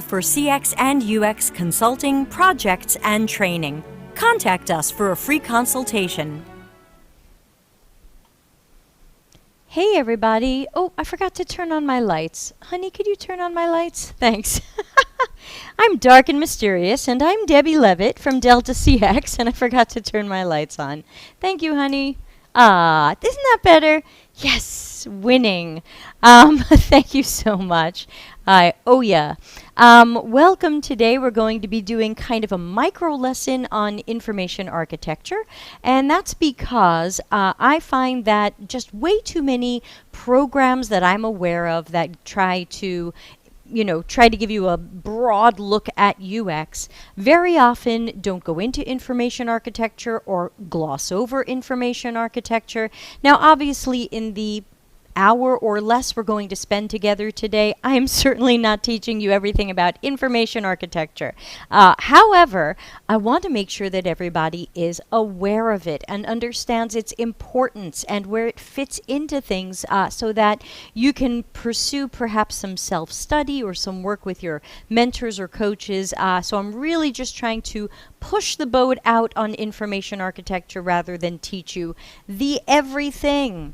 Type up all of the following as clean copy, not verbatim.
for CX and UX consulting, projects, and training. Contact us for a free consultation. Hey everybody. Oh, I forgot to turn on my lights. Honey, could you turn on my lights? Thanks. I'm dark and mysterious, and I'm Debbie Levitt from Delta CX, and I forgot to turn my lights on. Thank you, honey. Ah, isn't that better? Yes, winning. Thank you so much. Welcome. Today we're going to be doing kind of a micro lesson on information architecture, and that's because I find that just way too many programs that I'm aware of that try to give you a broad look at UX, very often don't go into information architecture or gloss over information architecture. Now, obviously, in the hour or less we're going to spend together today, I am certainly not teaching you everything about information architecture. However, I want to make sure that everybody is aware of it and understands its importance and where it fits into things so that you can pursue perhaps some self-study or some work with your mentors or coaches. So I'm really just trying to push the boat out on information architecture rather than teach you the everything.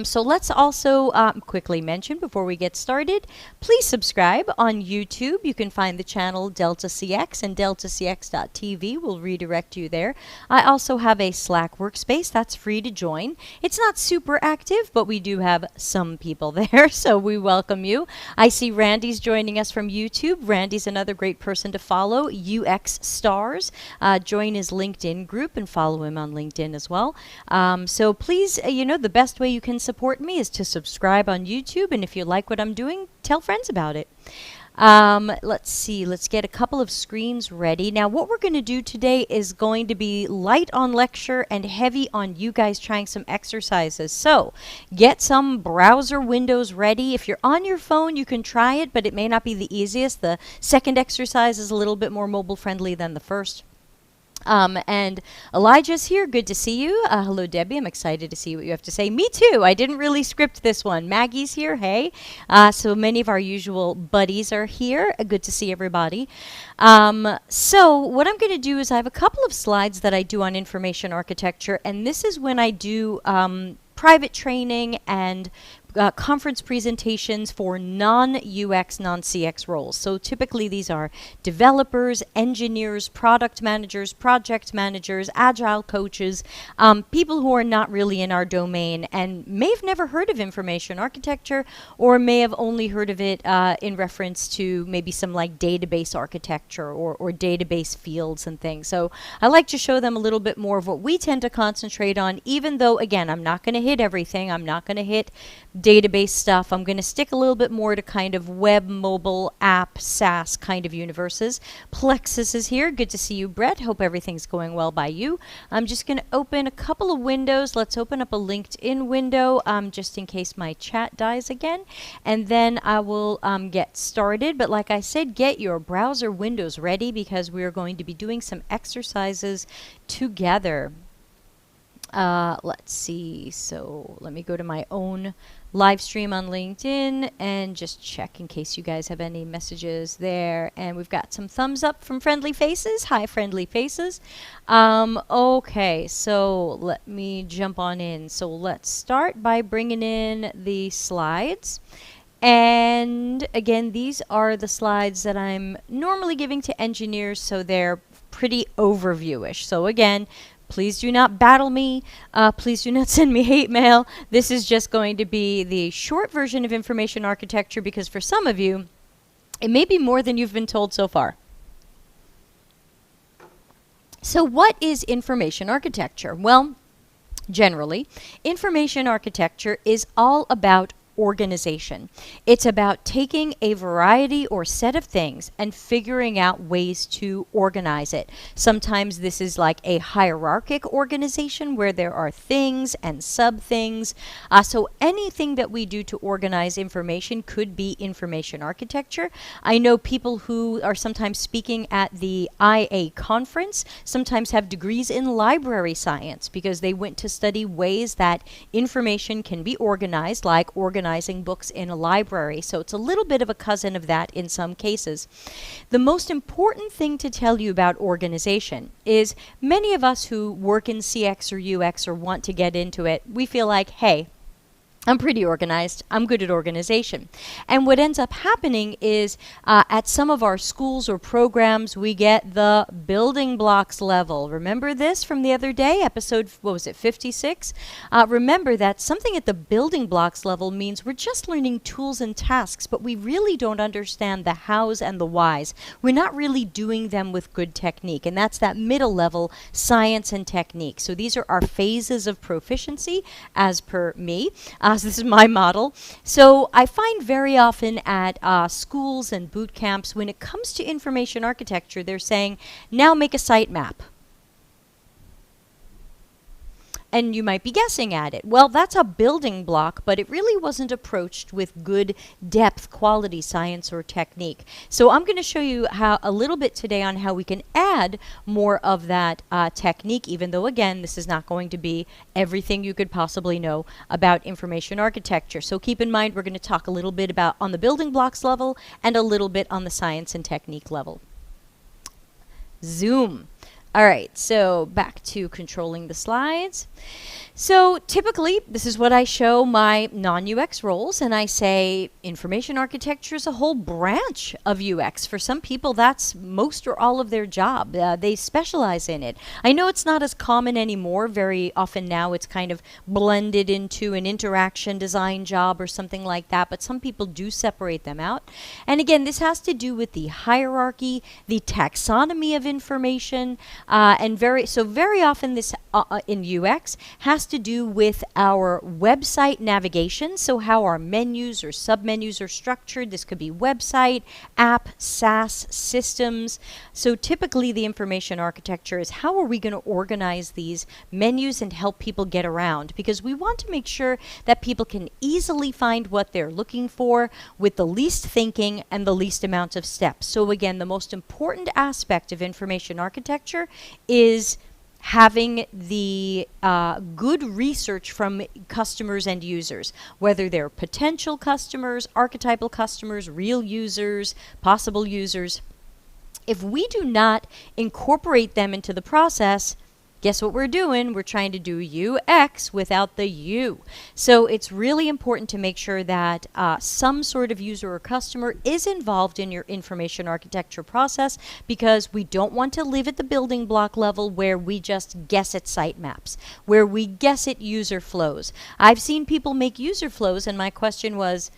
So let's also quickly mention before we get started, please subscribe on YouTube. You can find the channel Delta CX, and deltacx.tv will redirect you there. I also have a Slack workspace that's free to join. It's not super active, but we do have some people there, so we welcome you. I see Randy's joining us from YouTube. Randy's another great person to follow, UX Stars. Join his LinkedIn group and follow him on LinkedIn as well. So please, the best way you can support me is to subscribe on YouTube, and if you like what I'm doing, tell friends about it. Let's see, let's get a couple of screens ready. Now, what we're going to do today is going to be light on lecture and heavy on you guys trying some exercises. So get some browser windows ready. If you're on your phone, you can try it, but it may not be the easiest. The second exercise is a little bit more mobile friendly than the first. And Elijah's here. Good to see you. Hello, Debbie. I'm excited to see what you have to say. Me too. I didn't really script this one. Maggie's here. Hey. So many of our usual buddies are here. Good to see everybody. So what I'm going to do is I have a couple of slides that I do on information architecture, and this is when I do private training and conference presentations for non-UX, non-CX roles. So typically these are developers, engineers, product managers, project managers, agile coaches, people who are not really in our domain and may have never heard of information architecture or may have only heard of it in reference to maybe some like database architecture or database fields and things. So I like to show them a little bit more of what we tend to concentrate on, even though, again, I'm not going to hit everything. I'm not going to hit database stuff. I'm going to stick a little bit more to kind of web, mobile, app, SaaS kind of universes. Plexus is here. Good to see you, Brett. Hope everything's going well by you. I'm just going to open a couple of windows. Let's open up a LinkedIn window just in case my chat dies again. And then I will get started. But like I said, get your browser windows ready because we're going to be doing some exercises together. Let's see. So let me go to my own live stream on LinkedIn and just check in case you guys have any messages there. And we've got some thumbs up from Friendly Faces. Hi, Friendly Faces. Okay, so let me jump on in. So let's start by bringing in the slides. And again, these are the slides that I'm normally giving to engineers, so they're pretty overview-ish. So again, please do not battle me. Please do not send me hate mail. This is just going to be the short version of information architecture because for some of you, it may be more than you've been told so far. So what is information architecture? Well, generally, information architecture is all about organization. It's about taking a variety or set of things and figuring out ways to organize it. Sometimes this is like a hierarchic organization where there are things and sub-things. So anything that we do to organize information could be information architecture. I know people who are sometimes speaking at the IA conference sometimes have degrees in library science because they went to study ways that information can be organized, like organizing organizing books in a library. So it's a little bit of a cousin of that in some cases. The most important thing to tell you about organization is many of us who work in CX or UX or want to get into it, we feel like, hey, I'm pretty organized. I'm good at organization. And what ends up happening is at some of our schools or programs, we get the building blocks level. Remember this from the other day, episode, what was it, 56? Remember that something at the building blocks level means we're just learning tools and tasks, but we really don't understand the hows and the whys. We're not really doing them with good technique. And that's that middle level, science and technique. So these are our phases of proficiency as per me. So this is my model. So I find very often at schools and boot camps, when it comes to information architecture, they're saying, now make a sitemap. And you might be guessing at it. Well, that's a building block, but it really wasn't approached with good depth, quality, science, or technique. So I'm going to show you how a little bit today on how we can add more of that technique, even though, again, this is not going to be everything you could possibly know about information architecture. So keep in mind, we're going to talk a little bit about on the building blocks level and a little bit on the science and technique level. Zoom. All right, so back to controlling the slides. So typically, this is what I show my non-UX roles, and I say information architecture is a whole branch of UX. For some people, that's most or all of their job. They specialize in it. I know it's not as common anymore. Very often now it's kind of blended into an interaction design job or something like that, but some people do separate them out. And again, this has to do with the hierarchy, the taxonomy of information, and very often this in UX has to do with our website navigation, so how our menus or submenus are structured. This could be website, app, SaaS, systems. So typically the information architecture is how are we going to organize these menus and help people get around, because we want to make sure that people can easily find what they're looking for with the least thinking and the least amount of steps. So again, the most important aspect of information architecture is having the good research from customers and users, whether they're potential customers, archetypal customers, real users, possible users. If we do not incorporate them into the process, guess what we're doing? We're trying to do UX without the U. So it's really important to make sure that some sort of user or customer is involved in your information architecture process, because we don't want to live at the building block level where we just guess at sitemaps, where we guess at user flows. I've seen people make user flows, and my question was,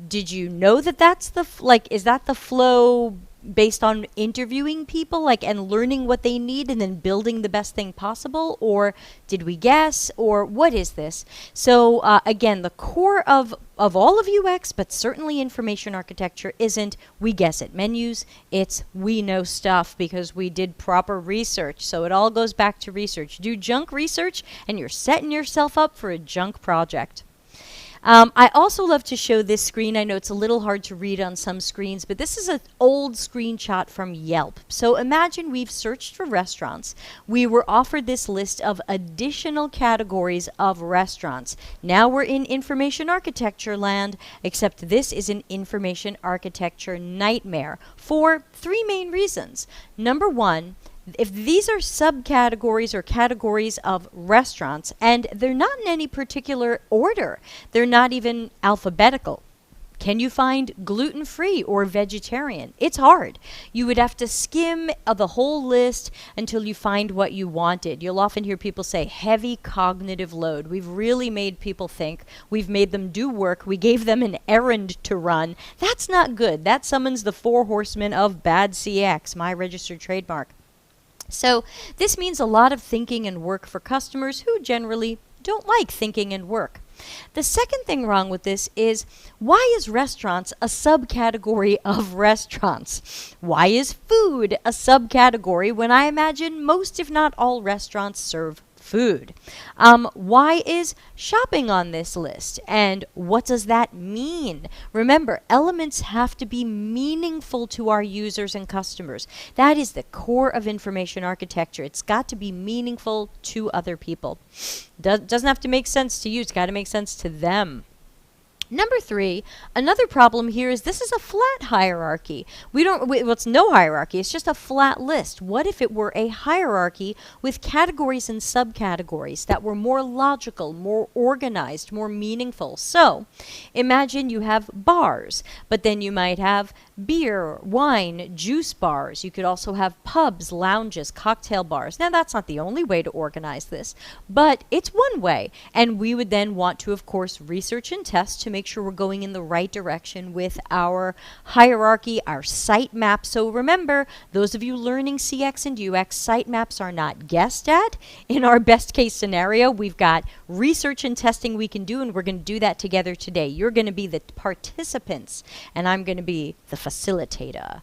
did you know that that's the, is that the flow based on interviewing people, and learning what they need and then building the best thing possible? Or did we guess? Or what is this? So again, the core of all of UX, but certainly information architecture, isn't we guess at menus. It's we know stuff because we did proper research. So it all goes back to research. Do junk research and you're setting yourself up for a junk project. I also love to show this screen. I know it's a little hard to read on some screens, but this is an old screenshot from Yelp. So imagine we've searched for restaurants. We were offered this list of additional categories of restaurants. Now we're in information architecture land, except this is an information architecture nightmare for three main reasons. Number one, if these are subcategories or categories of restaurants, and they're not in any particular order, they're not even alphabetical. Can you find gluten-free or vegetarian? It's hard. You would have to skim the whole list until you find what you wanted. You'll often hear people say heavy cognitive load. We've really made people think. We've made them do work. We gave them an errand to run. That's not good. That summons the 4 horsemen of bad CX, my registered trademark. So this means a lot of thinking and work for customers who generally don't like thinking and work. The second thing wrong with this is, why is restaurants a subcategory of restaurants? Why is food a subcategory when I imagine most, if not all, restaurants serve food? Why is shopping on this list? And what does that mean? Remember, elements have to be meaningful to our users and customers. That is the core of information architecture. It's got to be meaningful to other people. Doesn't have to make sense to you. It's got to make sense to them. Number 3, another problem here is this is a flat hierarchy. Well, it's no hierarchy, it's just a flat list. What if it were a hierarchy with categories and subcategories that were more logical, more organized, more meaningful? So, imagine you have bars, but then you might have beer, wine, juice bars. You could also have pubs, lounges, cocktail bars. Now, that's not the only way to organize this, but it's one way. And we would then want to, of course, research and test to make sure we're going in the right direction with our hierarchy, our sitemap. So remember, those of you learning CX and UX, sitemaps are not guessed at. In our best case scenario, we've got research and testing we can do, and we're going to do that together today. You're going to be the participants, and I'm going to be the facilitator.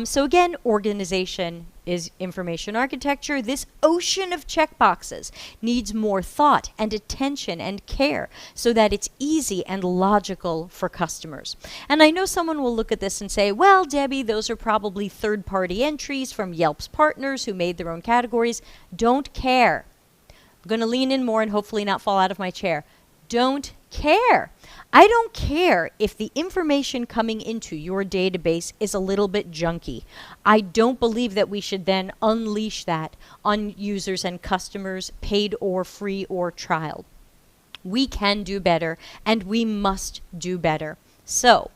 So again, organization is information architecture. This ocean of checkboxes needs more thought and attention and care so that it's easy and logical for customers. And I know someone will look at this and say, well, Debbie, those are probably third-party entries from Yelp's partners who made their own categories. Don't care. I'm going to lean in more and hopefully not fall out of my chair. Don't care. I don't care if the information coming into your database is a little bit junky. I don't believe that we should then unleash that on users and customers, paid or free or trial. We can do better, and we must do better. So,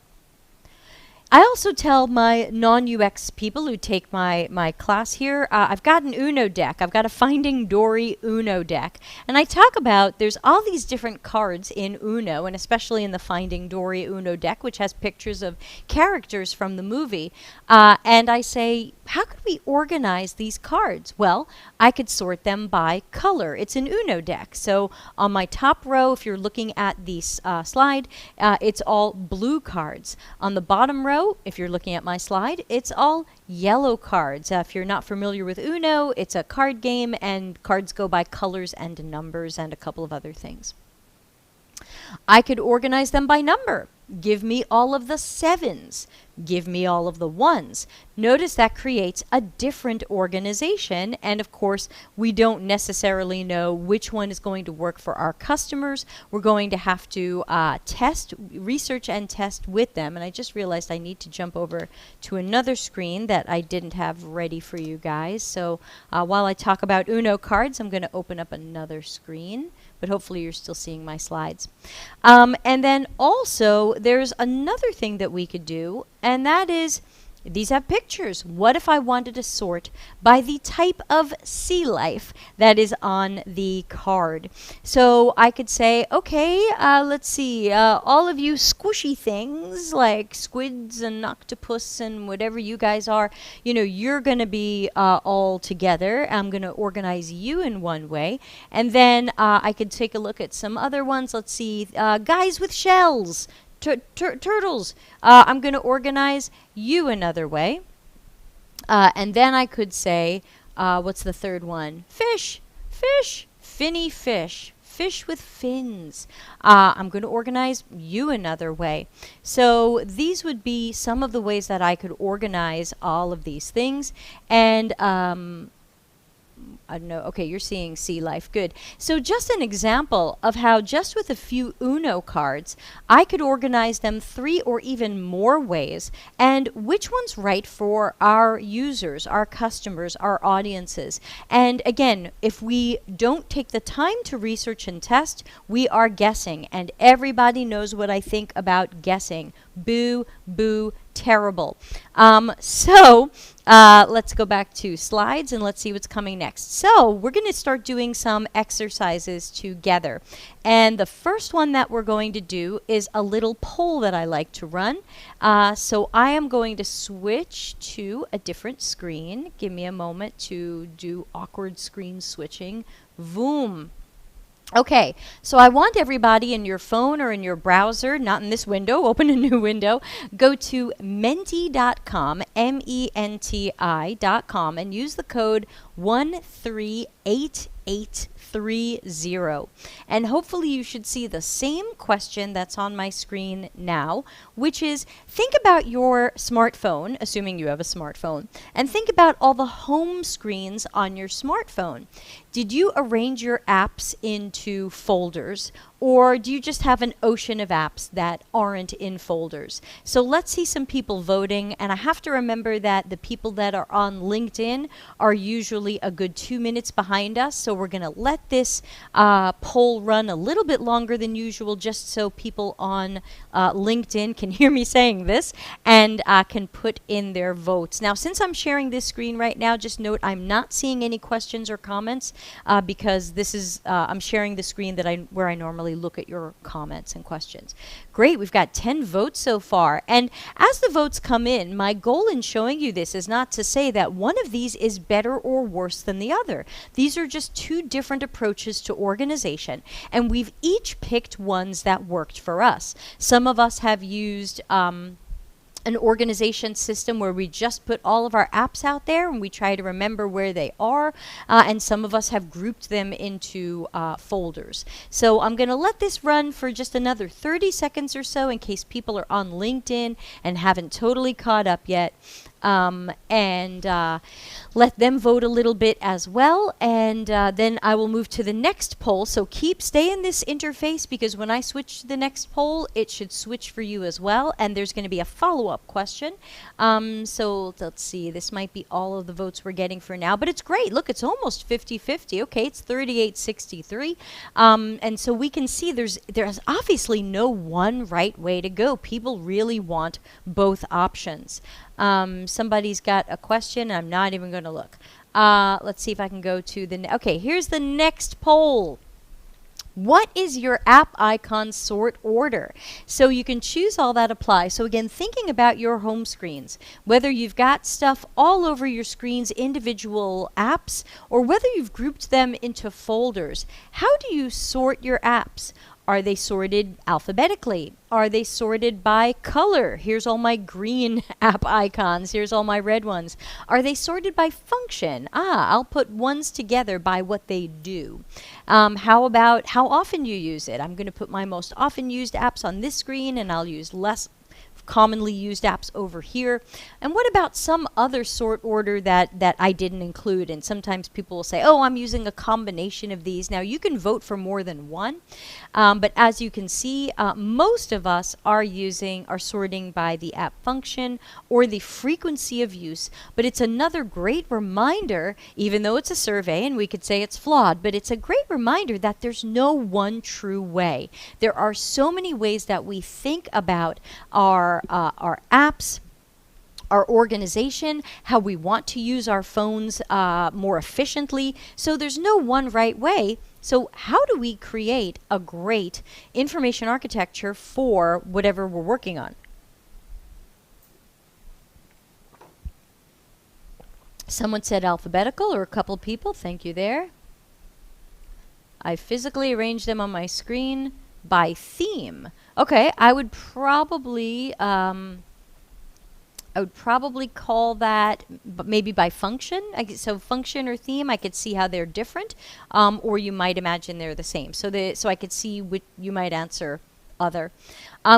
I also tell my non-UX people who take my class here, I've got an Uno deck. I've got a Finding Dory Uno deck. And I talk about there's all these different cards in Uno, and especially in the Finding Dory Uno deck, which has pictures of characters from the movie. And I say, how could we organize these cards? Well, I could sort them by color. It's an Uno deck. So on my top row, if you're looking at the slide, it's all blue cards. On the bottom row, if you're looking at my slide, it's all yellow cards. If you're not familiar with Uno, it's a card game, and cards go by colors and numbers and a couple of other things. I could organize them by number. Give me all of the 7s. Give me all of the 1s. Notice that creates a different organization, and of course, we don't necessarily know which one is going to work for our customers. We're going to have to research and test with them, and I just realized I need to jump over to another screen that I didn't have ready for you guys. So while I talk about Uno cards, I'm going to open up another screen, but hopefully you're still seeing my slides. And then also, there's another thing that we could do, and that is, these have pictures. What if I wanted to sort by the type of sea life that is on the card? So I could say, okay, let's see, all of you squishy things like squids and octopus and whatever you guys are, you know, you're going to be all together. I'm going to organize you in one way. And then I could take a look at some other ones. Let's see, guys with shells. Turtles. I'm going to organize you another way. And then I could say, what's the third one? Fish. Fish. Finny fish. Fish with fins. I'm going to organize you another way. So these would be some of the ways that I could organize all of these things. And I don't know. Okay, you're seeing sea life. Good. So just an example of how just with a few Uno cards, I could organize them 3 or even more ways, and which one's right for our users, our customers, our audiences. And again, if we don't take the time to research and test, we are guessing, and everybody knows what I think about guessing. Boo, boo, terrible. So let's go back to slides and let's see what's coming next. So we're going to start doing some exercises together. And the first one that we're going to do is a little poll that I like to run. So I am going to switch to a different screen. Give me a moment to do awkward screen switching. Voom. Okay, so I want everybody in your phone or in your browser, not in this window, open a new window, go to menti.com, MENTI.com, and use the code 1388 830. And hopefully you should see the same question that's on my screen now, which is think about your smartphone, assuming you have a smartphone, and think about all the home screens on your smartphone. Did you arrange your apps into folders, or do you just have an ocean of apps that aren't in folders? So let's see some people voting, and I have to remember that the people that are on LinkedIn are usually a good 2 minutes behind us, so we're going to let this poll run a little bit longer than usual just so people on LinkedIn can hear me saying this and can put in their votes. Now, since I'm sharing this screen right now, just note I'm not seeing any questions or comments because this is I'm sharing the screen that where I normally look at your comments and questions. Great, we've got 10 votes so far. And as the votes come in, my goal in showing you this is not to say that one of these is better or worse than the other. These are just two different approaches to organization, and we've each picked ones that worked for us. Some of us have used an organization system where we just put all of our apps out there and we try to remember where they are, and some of us have grouped them into folders. So I'm going to let this run for just another 30 seconds or so in case people are on LinkedIn and haven't totally caught up yet. And let them vote a little bit as well, and then I will move to the next poll. So stay in this interface, because when I switch to the next poll, it should switch for you as well, and there's going to be a follow-up question. So let's see, this might be all of the votes we're getting for now, but it's great. Look, it's almost 50-50. Okay, it's 38-63, and so we can see there's obviously no one right way to go. People really want both options. Somebody's got a question. I'm not even going to look. Let's see if I can go to the... Okay, here's the next poll. What is your app icon sort order? So you can choose all that apply. So again, thinking about your home screens, whether you've got stuff all over your screens, individual apps, or whether you've grouped them into folders, how do you sort your apps? Are they sorted alphabetically? Are they sorted by color? Here's all my green app icons. Here's all my red ones. Are they sorted by function? I'll put ones together by what they do. How about how often you use it? I'm going to put my most often used apps on this screen, and I'll use less commonly used apps over here. And what about some other sort order that I didn't include? And sometimes people will say, oh, I'm using a combination of these. Now, you can vote for more than one, but as you can see, most of us are sorting by the app function or the frequency of use. But it's another great reminder, even though it's a survey and we could say it's flawed, but it's a great reminder that there's no one true way. There are so many ways that we think about our apps, our organization, how we want to use our phones more efficiently. So there's no one right way. So how do we create a great information architecture for whatever we're working on? Someone said alphabetical, or a couple people. Thank you there. I physically arranged them on my screen by theme. Okay, I would probably call that maybe by function. So function or theme, I could see how they're different, or you might imagine they're the same. So I could see what you might answer other.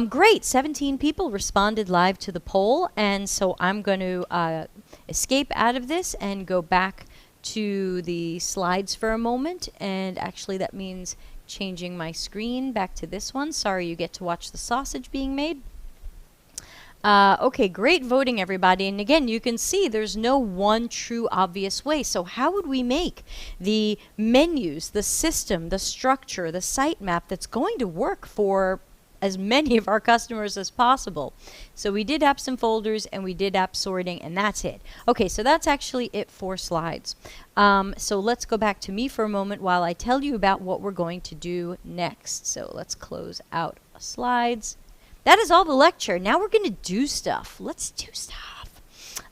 Great, 17 people responded live to the poll, and so I'm going to escape out of this and go back to the slides for a moment. And actually, that means changing my screen back to this one. Sorry, you get to watch the sausage being made. Okay, great voting, everybody. And again, you can see there's no one true obvious way. So how would we make the menus, the system, the structure, the sitemap that's going to work for as many of our customers as possible? So we did apps and folders, and we did app sorting, and that's it. Okay, so that's actually it for slides. So let's go back to me for a moment while I tell you about what we're going to do next. So let's close out slides. That is all the lecture. Now we're going to do stuff. Let's do stuff.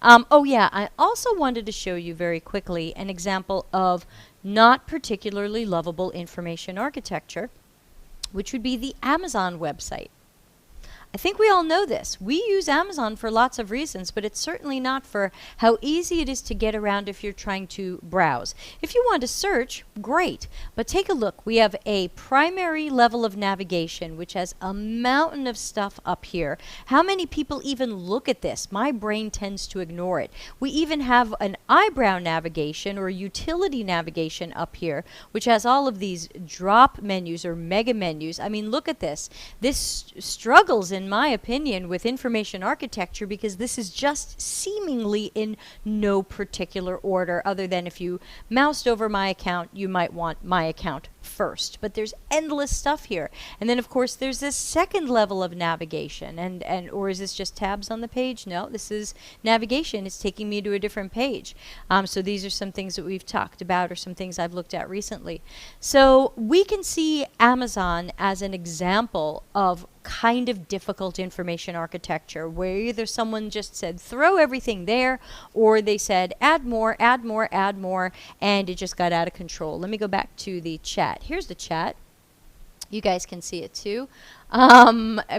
Oh yeah, I also wanted to show you very quickly an example of not particularly lovable information architecture, which would be the Amazon website. I think we all know this. We use Amazon for lots of reasons, but it's certainly not for how easy it is to get around if you're trying to browse. If you want to search, great. But take a look. We have a primary level of navigation, which has a mountain of stuff up here. How many people even look at this? My brain tends to ignore it. We even have an eyebrow navigation or utility navigation up here, which has all of these drop menus or mega menus. I mean, look at this. This struggles, in my opinion, with information architecture because this is just seemingly in no particular order other than if you moused over my account, you might want my account first. But there's endless stuff here. And then, of course, there's this second level of navigation. Or is this just tabs on the page? No, this is navigation. It's taking me to a different page. So these are some things that we've talked about or some things I've looked at recently. So we can see Amazon as an example of kind of difficult information architecture where either someone just said throw everything there or they said add more, add more, add more, and it just got out of control. Let me go back to the chat. Here's the chat. You guys can see it too.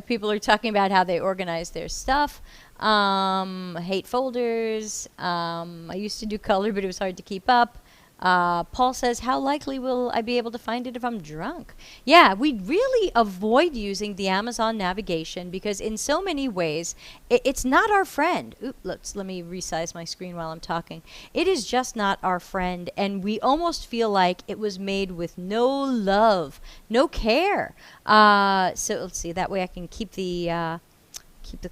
People are talking about how they organize their stuff. Hate folders. I used to do color, but it was hard to keep up. Paul says, how likely will I be able to find it if I'm drunk? Yeah, we really avoid using the Amazon navigation because in so many ways, it's not our friend. Let me resize my screen while I'm talking. It is just not our friend, and we almost feel like it was made with no love, no care. So let's see, that way I can keep the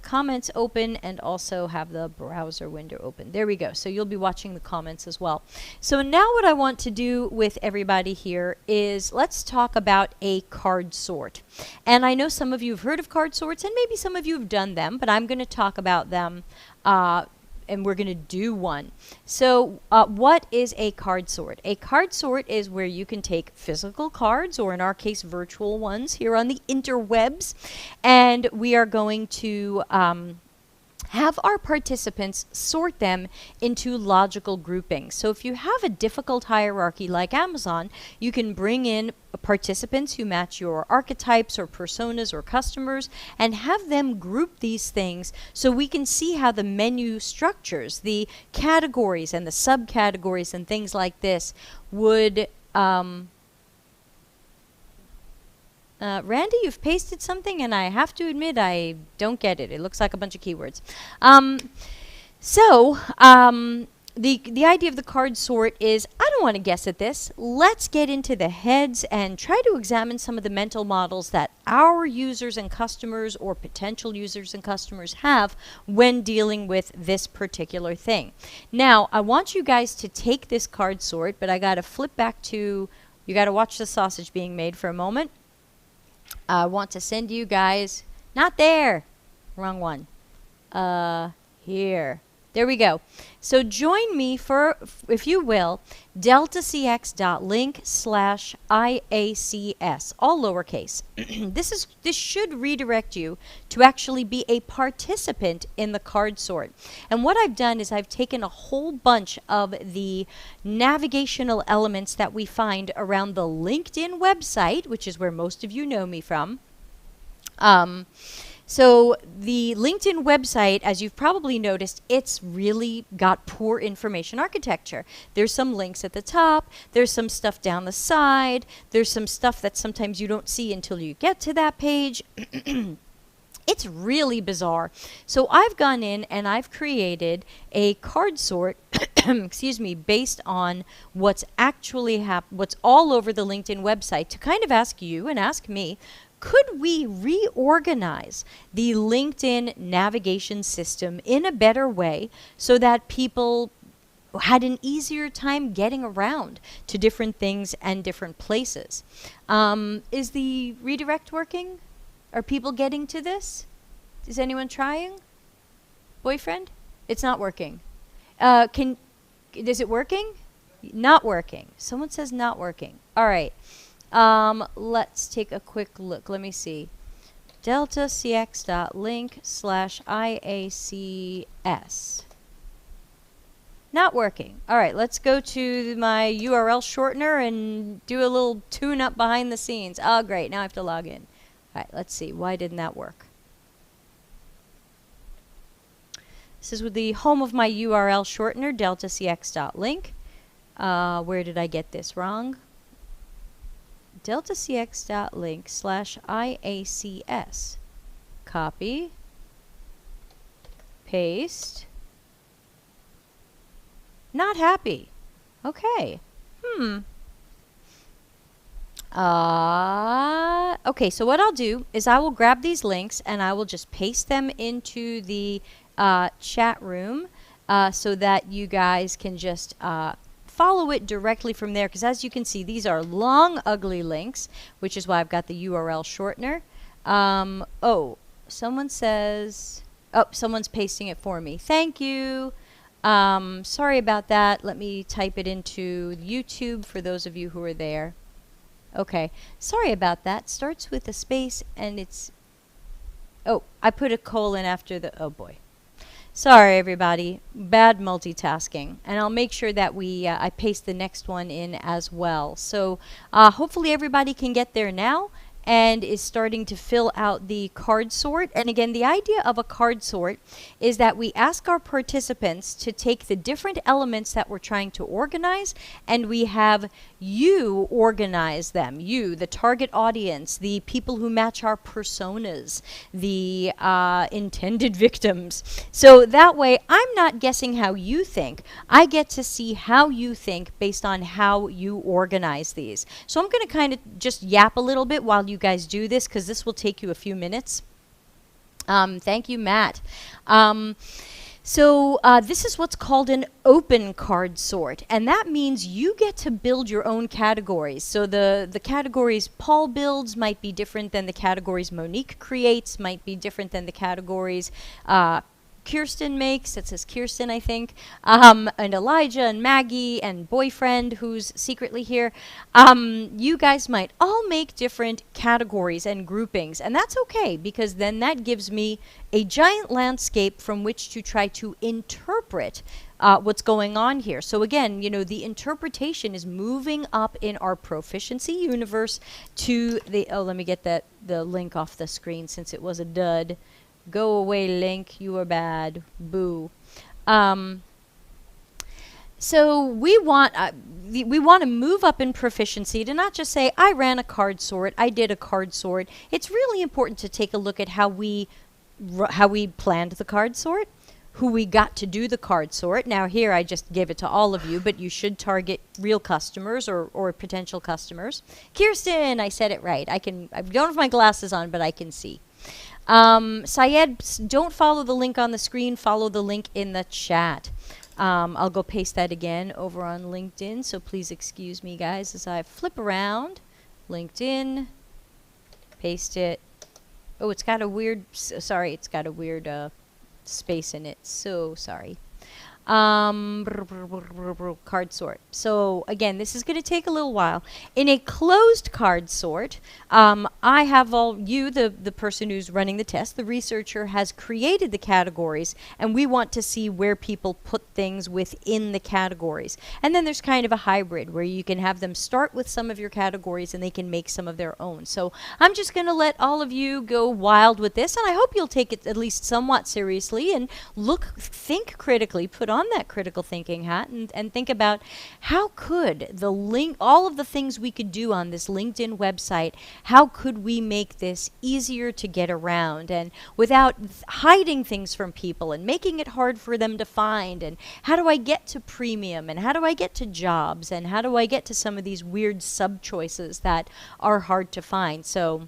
comments open and also have the browser window open. There we go. So you'll be watching the comments as well. So now what I want to do with everybody here is let's talk about a card sort. And I know some of you have heard of card sorts and maybe some of you have done them, but I'm going to talk about them and we're going to do one. So what is a card sort? A card sort is where you can take physical cards, or in our case, virtual ones here on the interwebs, and we are going to have our participants sort them into logical groupings. So if you have a difficult hierarchy like Amazon, you can bring in participants who match your archetypes or personas or customers and have them group these things so we can see how the menu structures, the categories and the subcategories and things like this would Randy, you've pasted something, and I have to admit I don't get it. It looks like a bunch of keywords. The idea of the card sort is, I don't want to guess at this. Let's get into the heads and try to examine some of the mental models that our users and customers or potential users and customers have when dealing with this particular thing. Now, I want you guys to take this card sort, but I got to flip back to, you got to watch the sausage being made for a moment. I want to send you guys, not there, wrong one, here. There we go. So join me for, if you will, deltacx.link/IACS, all lowercase. This should redirect you to actually be a participant in the card sort. And what I've done is I've taken a whole bunch of the navigational elements that we find around the LinkedIn website, which is where most of you know me from. So the LinkedIn website, as you've probably noticed, it's really got poor information architecture. There's some links at the top, there's some stuff down the side, there's some stuff that sometimes you don't see until you get to that page. It's really bizarre. So I've gone in and I've created a card sort, excuse me, based on what's actually what's all over the LinkedIn website to kind of ask you and ask me, could we reorganize the LinkedIn navigation system in a better way so that people had an easier time getting around to different things and different places? Is the redirect working? Are people getting to this? Is anyone trying? Boyfriend? It's not working. Is it working? Not working. Someone says not working. All right. Let's take a quick look. Let me see. deltacx.link/IACS. Not working. All right, let's go to my URL shortener and do a little tune-up behind the scenes. Oh, great. Now I have to log in. All right, let's see. Why didn't that work? This is with the home of my URL shortener, deltacx.link. Where did I get this wrong? deltacx.link/IACS. Copy. Paste. Not happy. Okay. Okay, so what I'll do is I will grab these links and I will just paste them into the chat room so that you guys can just follow it directly from there, because as you can see, these are long, ugly links, which is why I've got the URL shortener. Oh, someone says, oh, someone's pasting it for me. Thank you. Sorry about that. Let me type it into YouTube for those of you who are there. Okay, sorry about that. Starts with a space and it's... Oh, I put a colon after the... Oh boy. Sorry everybody. Bad multitasking. And I'll make sure that I paste the next one in as well. So hopefully everybody can get there now and is starting to fill out the card sort. And again, the idea of a card sort is that we ask our participants to take the different elements that we're trying to organize, and we have you organize them. You, the target audience, the people who match our personas, the intended victims. So that way, I'm not guessing how you think. I get to see how you think based on how you organize these. So I'm going to kind of just yap a little bit while you guys do this, because this will take you a few minutes. Thank you, Matt. So this is what's called an open card sort, and that means you get to build your own categories. So the categories Paul builds might be different than the categories Monique creates, might be different than the categories Kirsten makes. It says Kirsten, I think, and Elijah and Maggie and boyfriend who's secretly here. You guys might all make different categories and groupings, and that's okay, because then that gives me a giant landscape from which to try to interpret what's going on here. So again, you know, the interpretation is moving up in our proficiency universe to the... Oh, let me get the link off the screen since it was a dud. Go away, Link. You are bad. Boo. So we want to move up in proficiency to not just say, I ran a card sort, I did a card sort. It's really important to take a look at how we planned the card sort, who we got to do the card sort. Now here I just gave it to all of you, but you should target real customers or potential customers. Kirsten, I said it right. I don't have my glasses on, but I can see. Syed, don't follow the link on the screen, follow the link in the chat. I'll go paste that again over on LinkedIn, so please excuse me, guys, as I flip around. LinkedIn, paste it. Oh, it's got a weird, sorry, it's got a weird space in it, so sorry. Card sort. So again, this is going to take a little while. In a closed card sort, I have the person who's running the test, the researcher, has created the categories, and we want to see where people put things within the categories. And then there's kind of a hybrid where you can have them start with some of your categories and they can make some of their own. So I'm just going to let all of you go wild with this, and I hope you'll take it at least somewhat seriously and think critically, put on that critical thinking hat, and think about how could all of the things we could do on this LinkedIn website, how could we make this easier to get around and without hiding things from people and making it hard for them to find, and how do I get to premium, and how do I get to jobs, and how do I get to some of these weird sub choices that are hard to find. So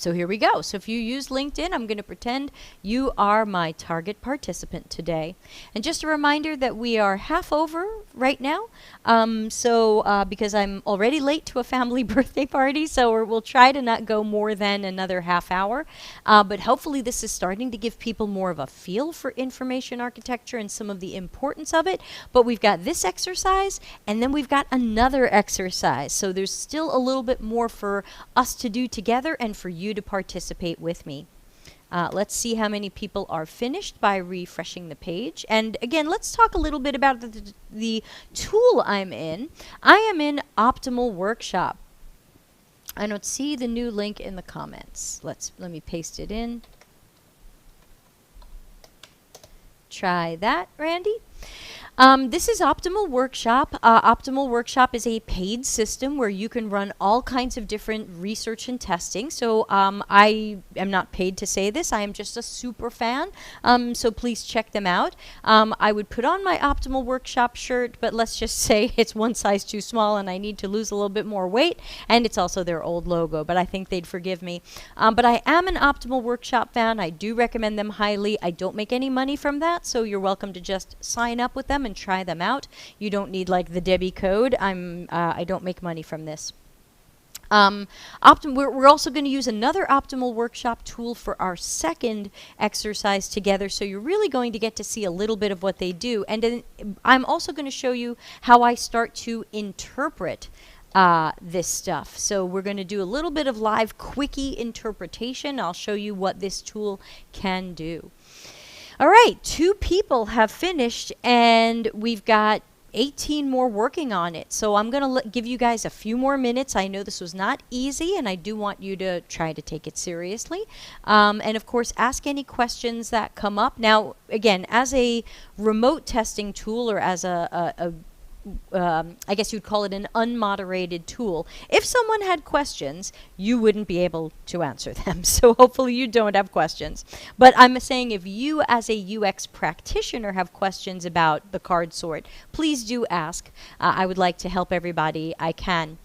here we go. So if you use LinkedIn, I'm going to pretend you are my target participant today. And just a reminder that we are half over right now. Because I'm already late to a family birthday party, so we'll try to not go more than another half hour. But hopefully this is starting to give people more of a feel for information architecture and some of the importance of it. But we've got this exercise, and then we've got another exercise. So there's still a little bit more for us to do together and for you to participate with me. Let's see how many people are finished by refreshing the page. And again, let's talk a little bit about the tool I'm in. I am in Optimal Workshop. I don't see the new link in the comments. Let me paste it in. Try that, Randy. This is Optimal Workshop. Optimal Workshop is a paid system where you can run all kinds of different research and testing. So I am not paid to say this. I am just a super fan. So please check them out. I would put on my Optimal Workshop shirt, but let's just say it's one size too small and I need to lose a little bit more weight. And it's also their old logo, but I think they'd forgive me. But I am an Optimal Workshop fan. I do recommend them highly. I don't make any money from that, so you're welcome to just sign up with them and try them out. You don't need like the Debbie code. I don't make money from this. We're also going to use another Optimal Workshop tool for our second exercise together, so you're really going to get to see a little bit of what they do. And then I'm also going to show you how I start to interpret this stuff. So we're going to do a little bit of live quickie interpretation. I'll show you what this tool can do. All right, 2 people have finished, and we've got 18 more working on it. So I'm going to give you guys a few more minutes. I know this was not easy, and I do want you to try to take it seriously. And of course, ask any questions that come up. Now, again, as a remote testing tool, or as I guess you'd call it an unmoderated tool. If someone had questions, you wouldn't be able to answer them. So hopefully you don't have questions. But I'm saying if you as a UX practitioner have questions about the card sort, please do ask. I would like to help everybody I can.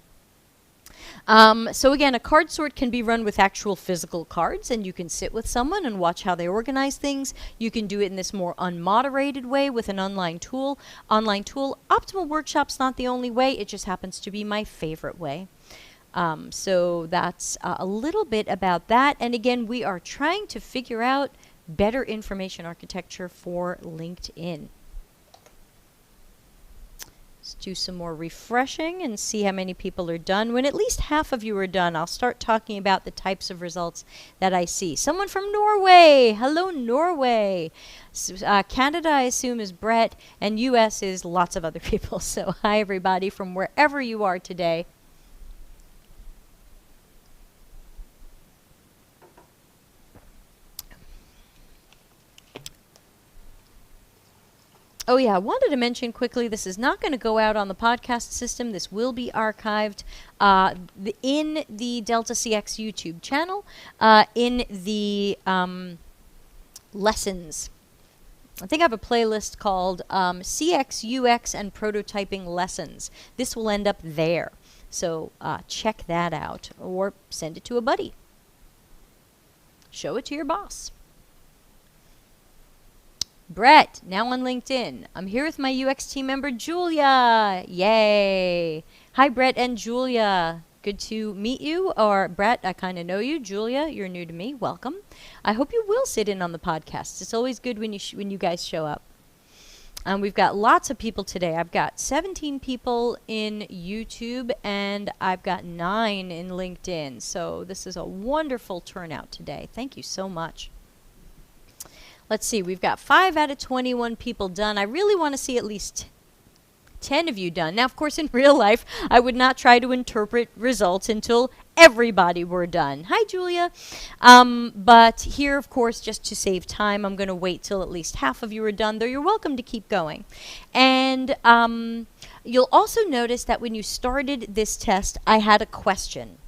So again, a card sort can be run with actual physical cards, and you can sit with someone and watch how they organize things. You can do it in this more unmoderated way with an online tool. Optimal Workshop's not the only way. It just happens to be my favorite way. So that's a little bit about that. And again, we are trying to figure out better information architecture for LinkedIn. Let's do some more refreshing and see how many people are done. When at least half of you are done, I'll start talking about the types of results that I see. Someone from Norway. Hello, Norway. Canada, I assume, is Brett, and US is lots of other people. So hi, everybody, from wherever you are today. Oh yeah, I wanted to mention quickly, this is not going to go out on the podcast system. This will be archived in the Delta CX YouTube channel, in the lessons. I think I have a playlist called CX, UX, and Prototyping Lessons. This will end up there. So check that out, or send it to a buddy. Show it to your boss. Brett, now on LinkedIn. I'm here with my UX team member, Julia. Yay. Hi, Brett and Julia. Good to meet you. Or, Brett, I kind of know you. Julia, you're new to me. Welcome. I hope you will sit in on the podcast. It's always good when you guys show up. We've got lots of people today. I've got 17 people in YouTube, and I've got 9 in LinkedIn. So this is a wonderful turnout today. Thank you so much. Let's see, we've got 5 out of 21 people done. I really want to see at least 10 of you done. Now, of course, in real life, I would not try to interpret results until everybody were done. Hi, Julia. But here, of course, just to save time, I'm going to wait till at least half of you are done, though you're welcome to keep going. And you'll also notice that when you started this test, I had a question.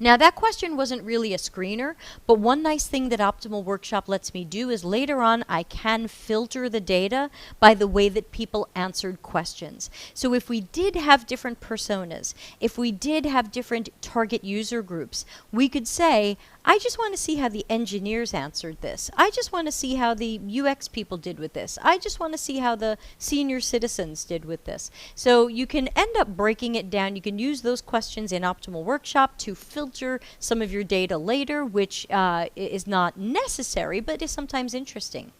Now, that question wasn't really a screener, but one nice thing that Optimal Workshop lets me do is later on I can filter the data by the way that people answered questions. So if we did have different personas, if we did have different target user groups, we could say, I just want to see how the engineers answered this. I just want to see how the UX people did with this. I just want to see how the senior citizens did with this. So you can end up breaking it down. You can use those questions in Optimal Workshop to filter some of your data later, which is not necessary, but is sometimes interesting.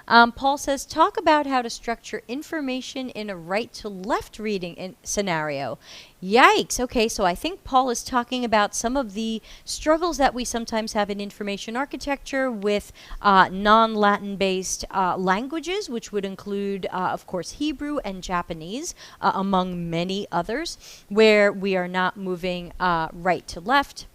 Paul says, talk about how to structure information in a right-to-left reading scenario. Yikes. Okay, so I think Paul is talking about some of the struggles that we sometimes have in information architecture with non-Latin based languages, which would include, of course, Hebrew and Japanese, among many others, where we are not moving right to left.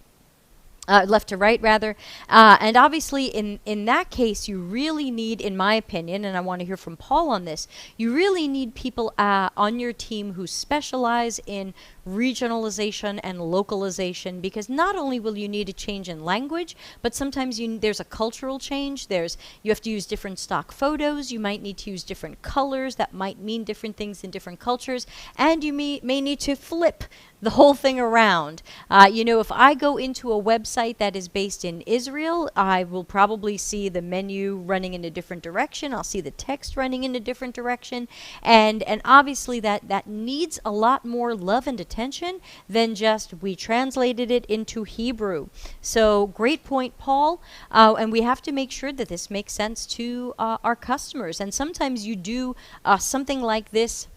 left to right rather. And obviously in that case, you really need, in my opinion, and I want to hear from Paul on this, you really need people on your team who specialize in regionalization and localization, because not only will you need a change in language, but sometimes there's a cultural change. You have to use different stock photos. You might need to use different colors that might mean different things in different cultures, and you may need to flip the whole thing around. If I go into a website that is based in Israel, I will probably see the menu running in a different direction. I'll see the text running in a different direction. And obviously that needs a lot more love and attention than just we translated it into Hebrew. So great point, Paul. And we have to make sure that this makes sense to our customers. And sometimes you do something like this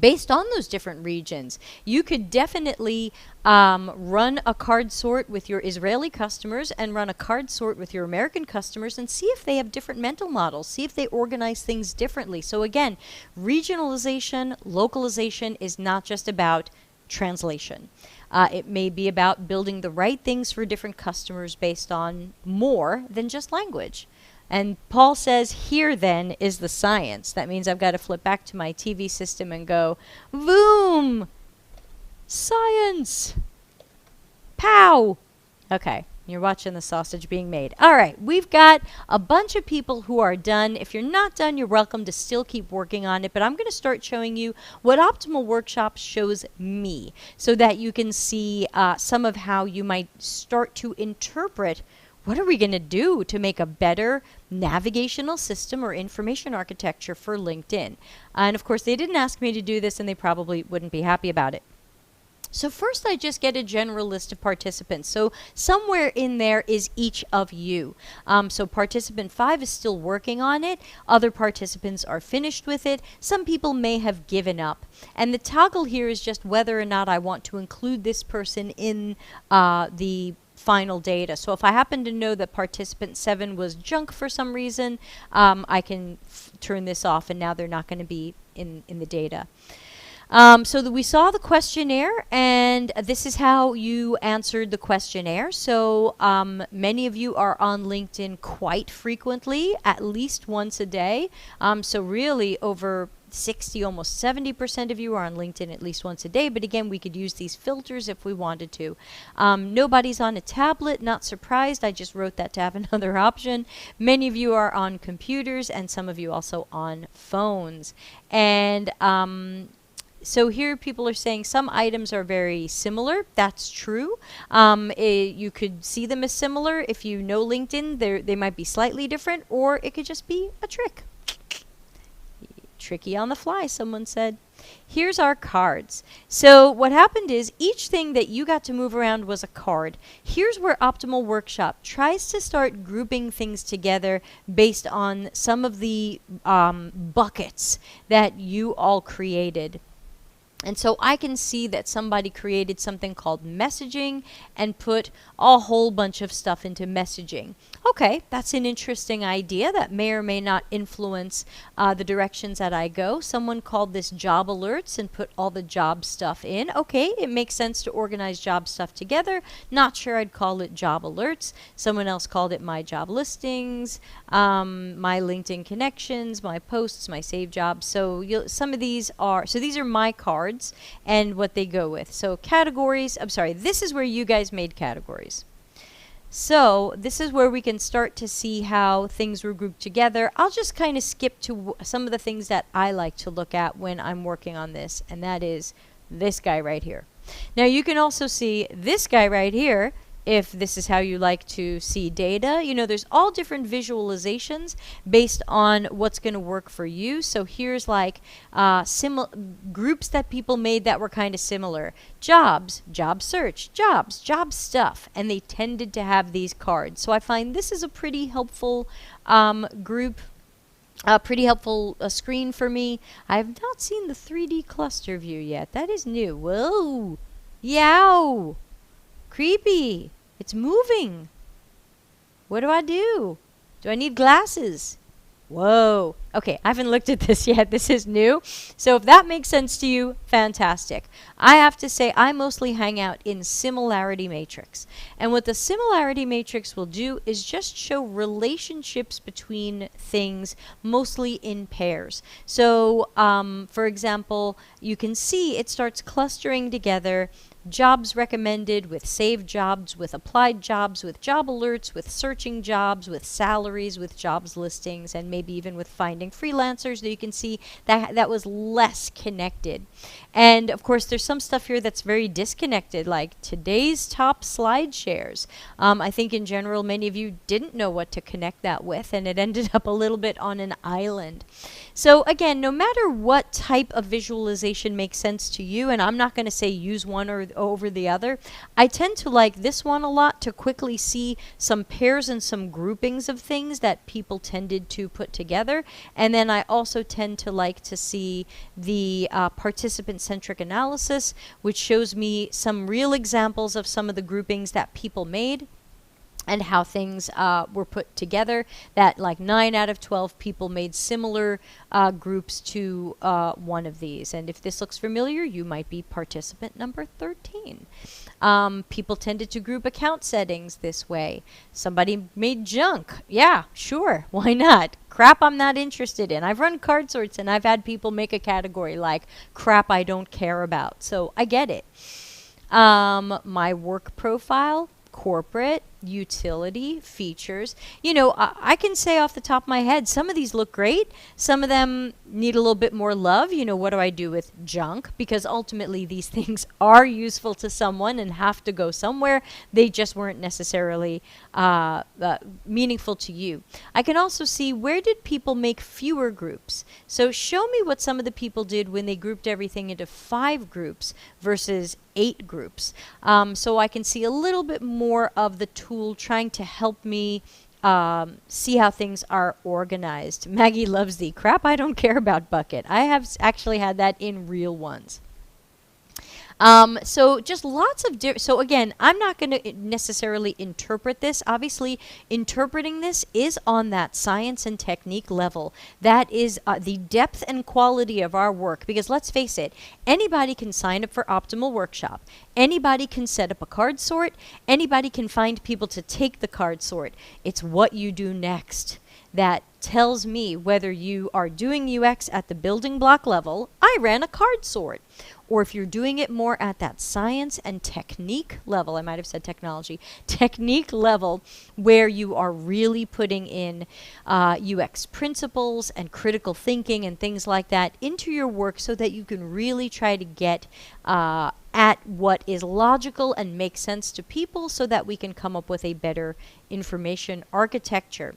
based on those different regions. You could definitely run a card sort with your Israeli customers and run a card sort with your American customers and see if they have different mental models, see if they organize things differently. So again, regionalization, localization is not just about translation. It may be about building the right things for different customers based on more than just language. And Paul says, here then is the science. That means I've got to flip back to my TV system and go, boom! Science! Pow! Okay, you're watching the sausage being made. All right, we've got a bunch of people who are done. If you're not done, you're welcome to still keep working on it. But I'm going to start showing you what Optimal Workshop shows me so that you can see some of how you might start to interpret what are we going to do to make a better navigational system or information architecture for LinkedIn? And of course, they didn't ask me to do this, and they probably wouldn't be happy about it. So first, I just get a general list of participants. So somewhere in there is each of you. So participant 5 is still working on it. Other participants are finished with it. Some people may have given up. And the toggle here is just whether or not I want to include this person in the final data. So if I happen to know that participant 7 was junk for some reason, I can turn this off, and now they're not going to be in the data. So we saw the questionnaire, and this is how you answered the questionnaire. So many of you are on LinkedIn quite frequently, at least once a day. So really over 60, almost 70% of you are on LinkedIn at least once a day. But again, we could use these filters if we wanted to. Nobody's on a tablet, not surprised. I just wrote that to have another option. Many of you are on computers, and some of you also on phones. And so here people are saying some items are very similar. That's true. You could see them as similar. If you know LinkedIn, they might be slightly different, or it could just be a trick. Tricky on the fly, someone said. Here's our cards. So what happened is each thing that you got to move around was a card. Here's where Optimal Workshop tries to start grouping things together based on some of the buckets that you all created. And so I can see that somebody created something called messaging and put a whole bunch of stuff into messaging. Okay, that's an interesting idea that may or may not influence the directions that I go. Someone called this job alerts and put all the job stuff in. Okay, it makes sense to organize job stuff together. Not sure I'd call it job alerts. Someone else called it my job listings, my LinkedIn connections, my posts, my saved jobs. So some of these are, so these are my cards and what they go with. So categories, I'm sorry, this is where you guys made categories. So this is where we can start to see how things were grouped together. I'll just kind of skip to some of the things that I like to look at when I'm working on this, and that is this guy right here. Now you can also see this guy right here if this is how you like to see data. You know, there's all different visualizations based on what's going to work for you. So here's like groups that people made that were kind of similar. Jobs, job search, jobs, job stuff. And they tended to have these cards. So I find this is a pretty helpful group. Pretty helpful screen for me. I have not seen the 3D cluster view yet. That is new. Whoa. Yow. Creepy. It's moving. What do I do? Do I need glasses? Whoa. Okay, I haven't looked at this yet. This is new. So if that makes sense to you, fantastic. I have to say I mostly hang out in similarity matrix. And what the similarity matrix will do is just show relationships between things, mostly in pairs. So for example, you can see it starts clustering together jobs recommended with saved jobs, with applied jobs, with job alerts, with searching jobs, with salaries, with jobs listings, and maybe even with finding freelancers. That you can see that that was less connected. And of course, there's some stuff here that's very disconnected, like today's top slide shares. I think in general, many of you didn't know what to connect that with, and it ended up a little bit on an island. So again, no matter what type of visualization makes sense to you, and I'm not going to say use one or over the other, I tend to like this one a lot to quickly see some pairs and some groupings of things that people tended to put together. And then I also tend to like to see the participant-centric analysis, which shows me some real examples of some of the groupings that people made and how things were put together, that like 9 out of 12 people made similar groups to one of these. And if this looks familiar, you might be participant number 13. People tended to group account settings this way. Somebody made junk. Yeah, sure, why not? Crap I'm not interested in. I've run card sorts and I've had people make a category like crap I don't care about. So I get it. My work profile, corporate, utility, features. You know, I can say off the top of my head, some of these look great. Some of them need a little bit more love. You know, what do I do with junk? Because ultimately these things are useful to someone and have to go somewhere. They just weren't necessarily meaningful to you. I can also see, where did people make fewer groups? So show me what some of the people did when they grouped everything into 5 groups versus 8 groups. So I can see a little bit more of the tool trying to help me see how things are organized. Maggie loves the crap I don't care about bucket. I have actually had that in real ones. So just lots of so again, I'm not going to necessarily interpret this. Obviously, interpreting this is on that science and technique level. That is the depth and quality of our work, because let's face it, anybody can sign up for Optimal Workshop. Anybody can set up a card sort. Anybody can find people to take the card sort. It's what you do next that tells me whether you are doing UX at the building block level. I ran a card sort. Or if you're doing it more at that science and technique level, I might have said technology, technique level, where you are really putting in UX principles and critical thinking and things like that into your work, so that you can really try to get at what is logical and makes sense to people, so that we can come up with a better information architecture.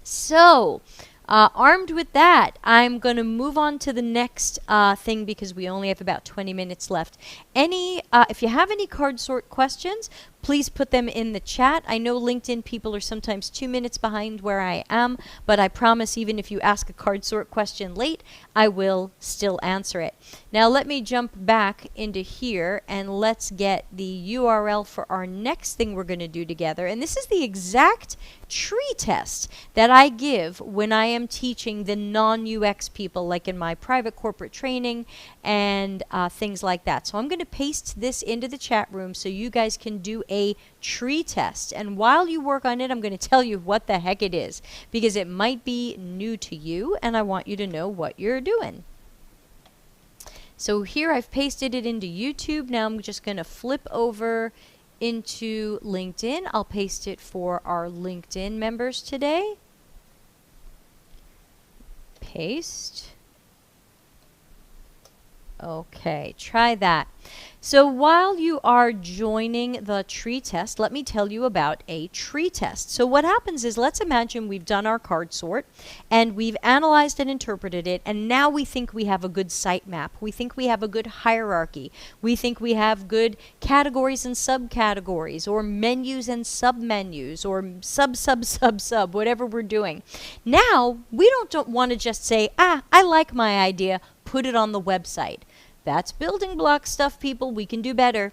So, armed with that, I'm going to move on to the next thing, because we only have about 20 minutes left. If you have any card sort questions, please put them in the chat. I know LinkedIn people are sometimes 2 minutes behind where I am, but I promise even if you ask a card sort question late, I will still answer it. Now let me jump back into here and let's get the URL for our next thing we're going to do together. And this is the exact tree test that I give when I am teaching the non-UX people, like in my private corporate training and things like that. So I'm going to paste this into the chat room so you guys can do a tree test. And while you work on it, I'm going to tell you what the heck it is, because it might be new to you and I want you to know what you're doing. So here I've pasted it into YouTube. Now I'm just going to flip over into LinkedIn. I'll paste it for our LinkedIn members today. Paste. Okay, try that. So while you are joining the tree test, let me tell you about a tree test. So what happens is, let's imagine we've done our card sort and we've analyzed and interpreted it, and now we think we have a good sitemap. We think we have a good hierarchy. We think we have good categories and subcategories, or menus and submenus, or sub, whatever we're doing. Now, we don't want to just say, I like my idea, put it on the website. That's building block stuff, people. We can do better.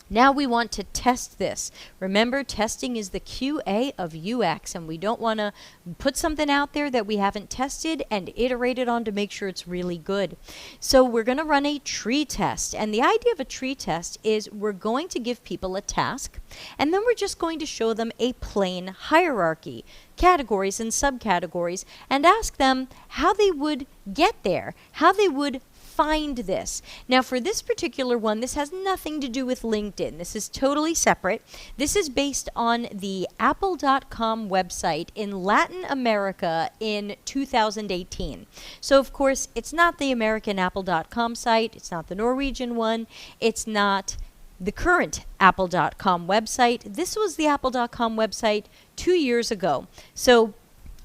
Now we want to test this. Remember, testing is the QA of UX, and we don't want to put something out there that we haven't tested and iterated on to make sure it's really good. So we're going to run a tree test, and the idea of a tree test is we're going to give people a task, and then we're just going to show them a plain hierarchy, categories and subcategories, and ask them how they would get there, how they would find this. Now for this particular one, this has nothing to do with LinkedIn. This is totally separate. This is based on the apple.com website in Latin America in 2018. So of course, it's not the American apple.com site, it's not the Norwegian one, it's not the current apple.com website. This was the apple.com website 2 years ago. So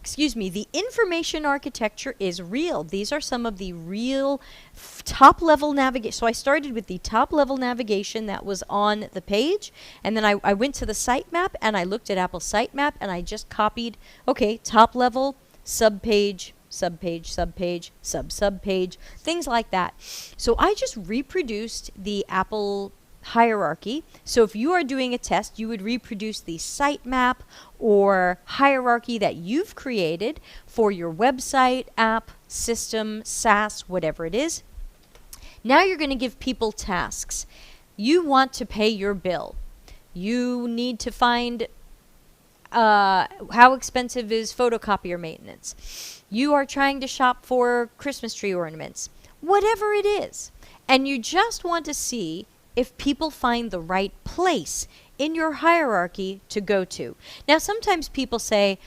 the information architecture is real. These are some of the real top-level navigation. So I started with the top-level navigation that was on the page, and then I went to the sitemap, and I looked at Apple's sitemap, and I just copied, okay, top-level, subpage, subpage, subpage, sub-subpage, things like that. So I just reproduced the Apple hierarchy. So if you are doing a test, you would reproduce the sitemap or hierarchy that you've created for your website, app, system, SaaS, whatever it is. Now you're going to give people tasks. You want to pay your bill. You need to find how expensive is photocopier maintenance. You are trying to shop for Christmas tree ornaments. Whatever it is. And you just want to see if people find the right place in your hierarchy to go to. Now, sometimes people say,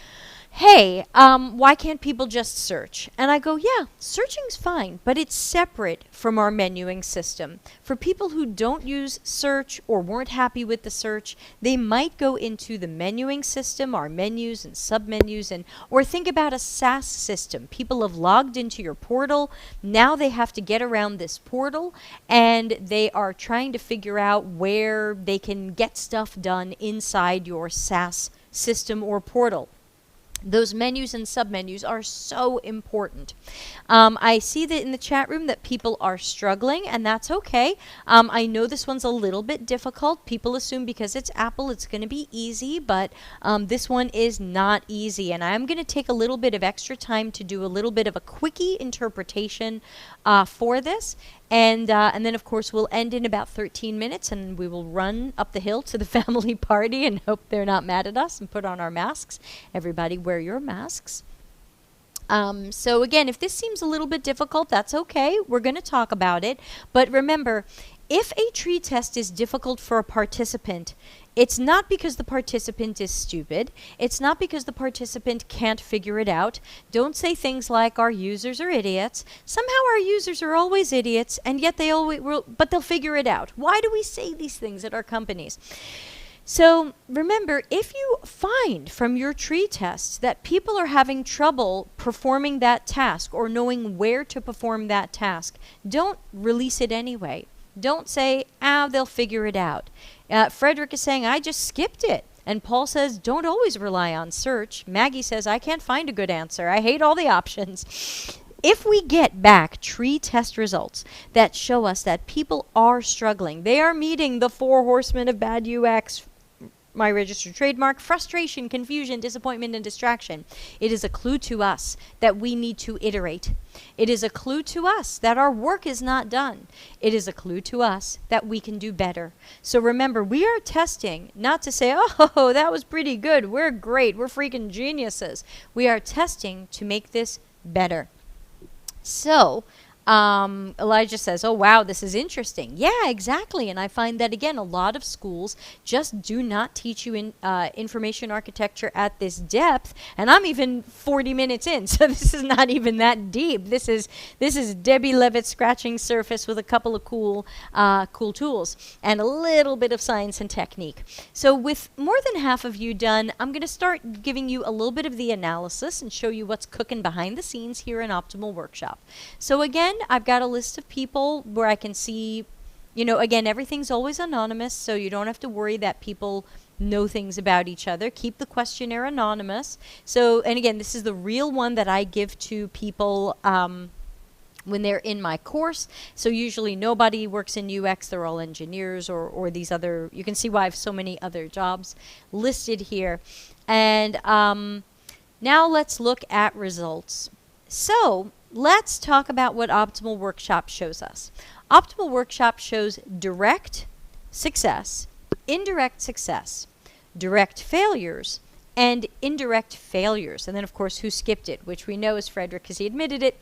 hey, why can't people just search? And I go, yeah, searching's fine, but it's separate from our menuing system. For people who don't use search or weren't happy with the search, they might go into the menuing system, our menus and submenus, or think about a SaaS system. People have logged into your portal. Now they have to get around this portal, and they are trying to figure out where they can get stuff done inside your SaaS system or portal. Those menus and submenus are so important. I see that in the chat room that people are struggling, and that's okay. I know this one's a little bit difficult. People assume because it's Apple, it's going to be easy, but this one is not easy. And I'm going to take a little bit of extra time to do a little bit of a quickie interpretation for this. And then, of course, we'll end in about 13 minutes, and we will run up the hill to the family party and hope they're not mad at us and put on our masks. Everybody wear your masks. So again, if this seems a little bit difficult, that's okay. We're going to talk about it. But remember, if a tree test is difficult for a participant, it's not because the participant is stupid. It's not because the participant can't figure it out. Don't say things like our users are idiots. Somehow our users are always idiots, and yet they always will, but they'll figure it out. Why do we say these things at our companies? So remember, if you find from your tree tests that people are having trouble performing that task or knowing where to perform that task, don't release it anyway. Don't say, they'll figure it out. Frederick is saying, I just skipped it. And Paul says, don't always rely on search. Maggie says, I can't find a good answer. I hate all the options. If we get back tree test results that show us that people are struggling, they are meeting the 4 horsemen of bad UX, my registered trademark, frustration, confusion, disappointment, and distraction. It is a clue to us that we need to iterate. It is a clue to us that our work is not done. It is a clue to us that we can do better. So remember, we are testing not to say, oh, that was pretty good. We're great. We're freaking geniuses. We are testing to make this better. So, Elijah says, oh, wow, this is interesting. Yeah, exactly. And I find that, again, a lot of schools just do not teach you information architecture at this depth. And I'm even 40 minutes in, so this is not even that deep. This is Debbie Levitt scratching surface with a couple of cool tools and a little bit of science and technique. So with more than half of you done, I'm going to start giving you a little bit of the analysis and show you what's cooking behind the scenes here in Optimal Workshop. So again, I've got a list of people where I can see, again, everything's always anonymous, so you don't have to worry that people know things about each other. Keep the questionnaire anonymous. So, and again, this is the real one that I give to people when they're in my course. So usually nobody works in UX, they're all engineers or these other, you can see why I have so many other jobs listed here. And now let's look at results. So let's talk about what Optimal Workshop shows us. Optimal Workshop shows direct success, indirect success, direct failures, and indirect failures. And then, of course, who skipped it, which we know is Frederick because he admitted it.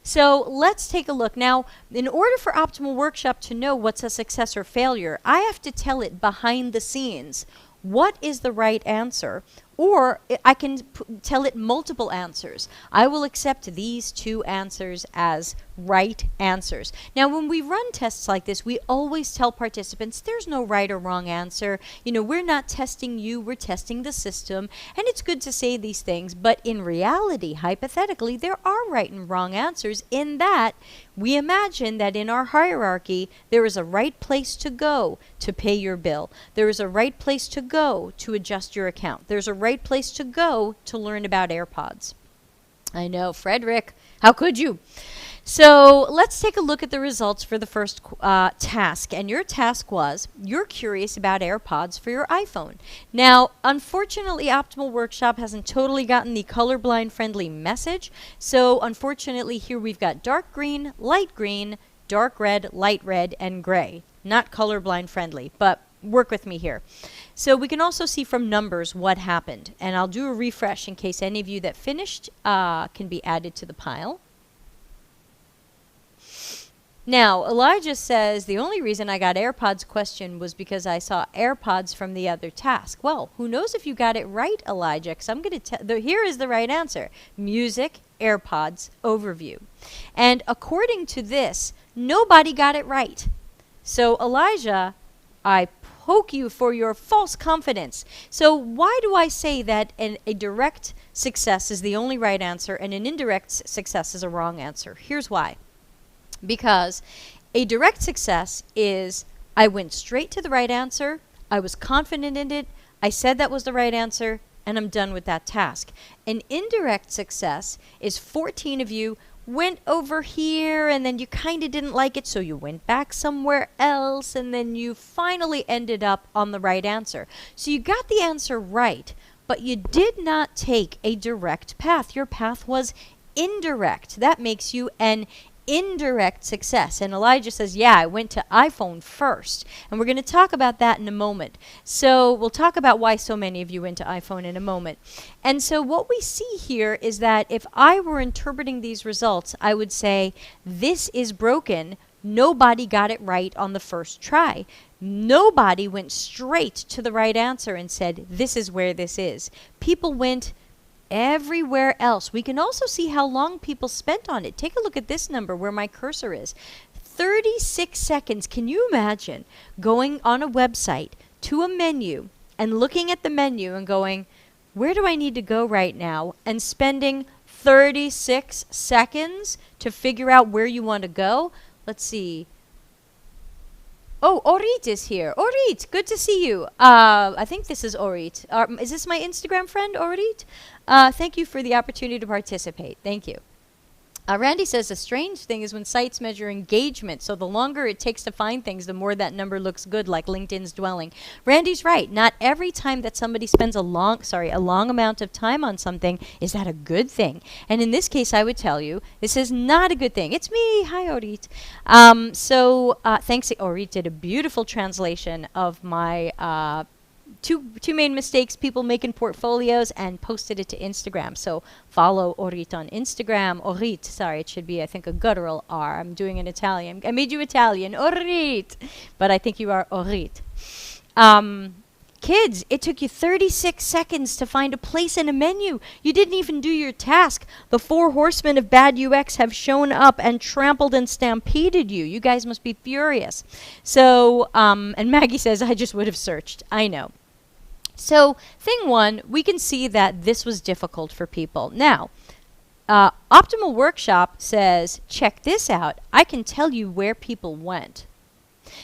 So let's take a look. Now, in order for Optimal Workshop to know what's a success or failure, I have to tell it behind the scenes what is the right answer, or I can tell it multiple answers. I will accept these two answers as right answers. Now, when we run tests like this, we always tell participants there's no right or wrong answer. You know, we're not testing you, we're testing the system. And it's good to say these things, but in reality, hypothetically, there are right and wrong answers in that we imagine that in our hierarchy, there is a right place to go to pay your bill. There is a right place to go to adjust your account. There's a right place to go to learn about AirPods. I know, Frederick, how could you? So let's take a look at the results for the first task. And your task was, you're curious about AirPods for your iPhone. Now, unfortunately, Optimal Workshop hasn't totally gotten the colorblind friendly message. So unfortunately, here we've got dark green, dark red, light red, and gray. Not colorblind friendly, but work with me here. So we can also see from numbers what happened. And I'll do a refresh in case any of you that finished can be added to the pile. Now, Elijah says, the only reason I got AirPods question was because I saw AirPods from the other task. Well, who knows if you got it right, Elijah, because I'm going to tell, here is the right answer. Music, AirPods, overview. And according to this, nobody got it right. So, Elijah, I poke you for your false confidence. So why do I say that a direct success is the only right answer and an indirect success is a wrong answer? Here's why. Because a direct success is I went straight to the right answer, I was confident in it, I said that was the right answer, and I'm done with that task. An indirect success is 14 of you went over here and then you kind of didn't like it, so you went back somewhere else, and then you finally ended up on the right answer. So you got the answer right, but you did not take a direct path. Your path was indirect. That makes you an indirect success. And Elijah says, yeah, I went to iPhone first. And we're going to talk about that in a moment. So we'll talk about why so many of you went to iPhone in a moment. And so what we see here is that if I were interpreting these results, I would say, this is broken. Nobody got it right on the first try. Nobody went straight to the right answer and said, this is where this is. People went everywhere else. We can also see how long people spent on it. Take a look at this number where my cursor is. 36 seconds. Can you imagine going on a website to a menu and looking at the menu and going, where do I need to go right now? And spending 36 seconds to figure out where you want to go? Let's see. Oh, Orit is here. Orit, good to see you. I think this is Orit. Is this my Instagram friend, Orit? Thank you for the opportunity to participate. Thank you. Randy says the strange thing is when sites measure engagement, so the longer it takes to find things, the more that number looks good, like LinkedIn's dwelling. Randy's right. Not every time that somebody spends a long amount of time on something is that a good thing. And in this case, I would tell you, this is not a good thing. It's me. Hi, Orit. Thanks. Orit did a beautiful translation of my two main mistakes people make in portfolios and posted it to Instagram. So follow Orit on Instagram. Orit, sorry, it should be, I think, a guttural R. I'm doing an Italian. I made you Italian. Orit. But I think you are Orit. Kids, it took you 36 seconds to find a place in a menu. You didn't even do your task. The 4 horsemen of bad UX have shown up and trampled and stampeded you. You guys must be furious. So, and Maggie says, I just would have searched. I know. So, thing one, we can see that this was difficult for people. Now, Optimal Workshop says, check this out. I can tell you where people went.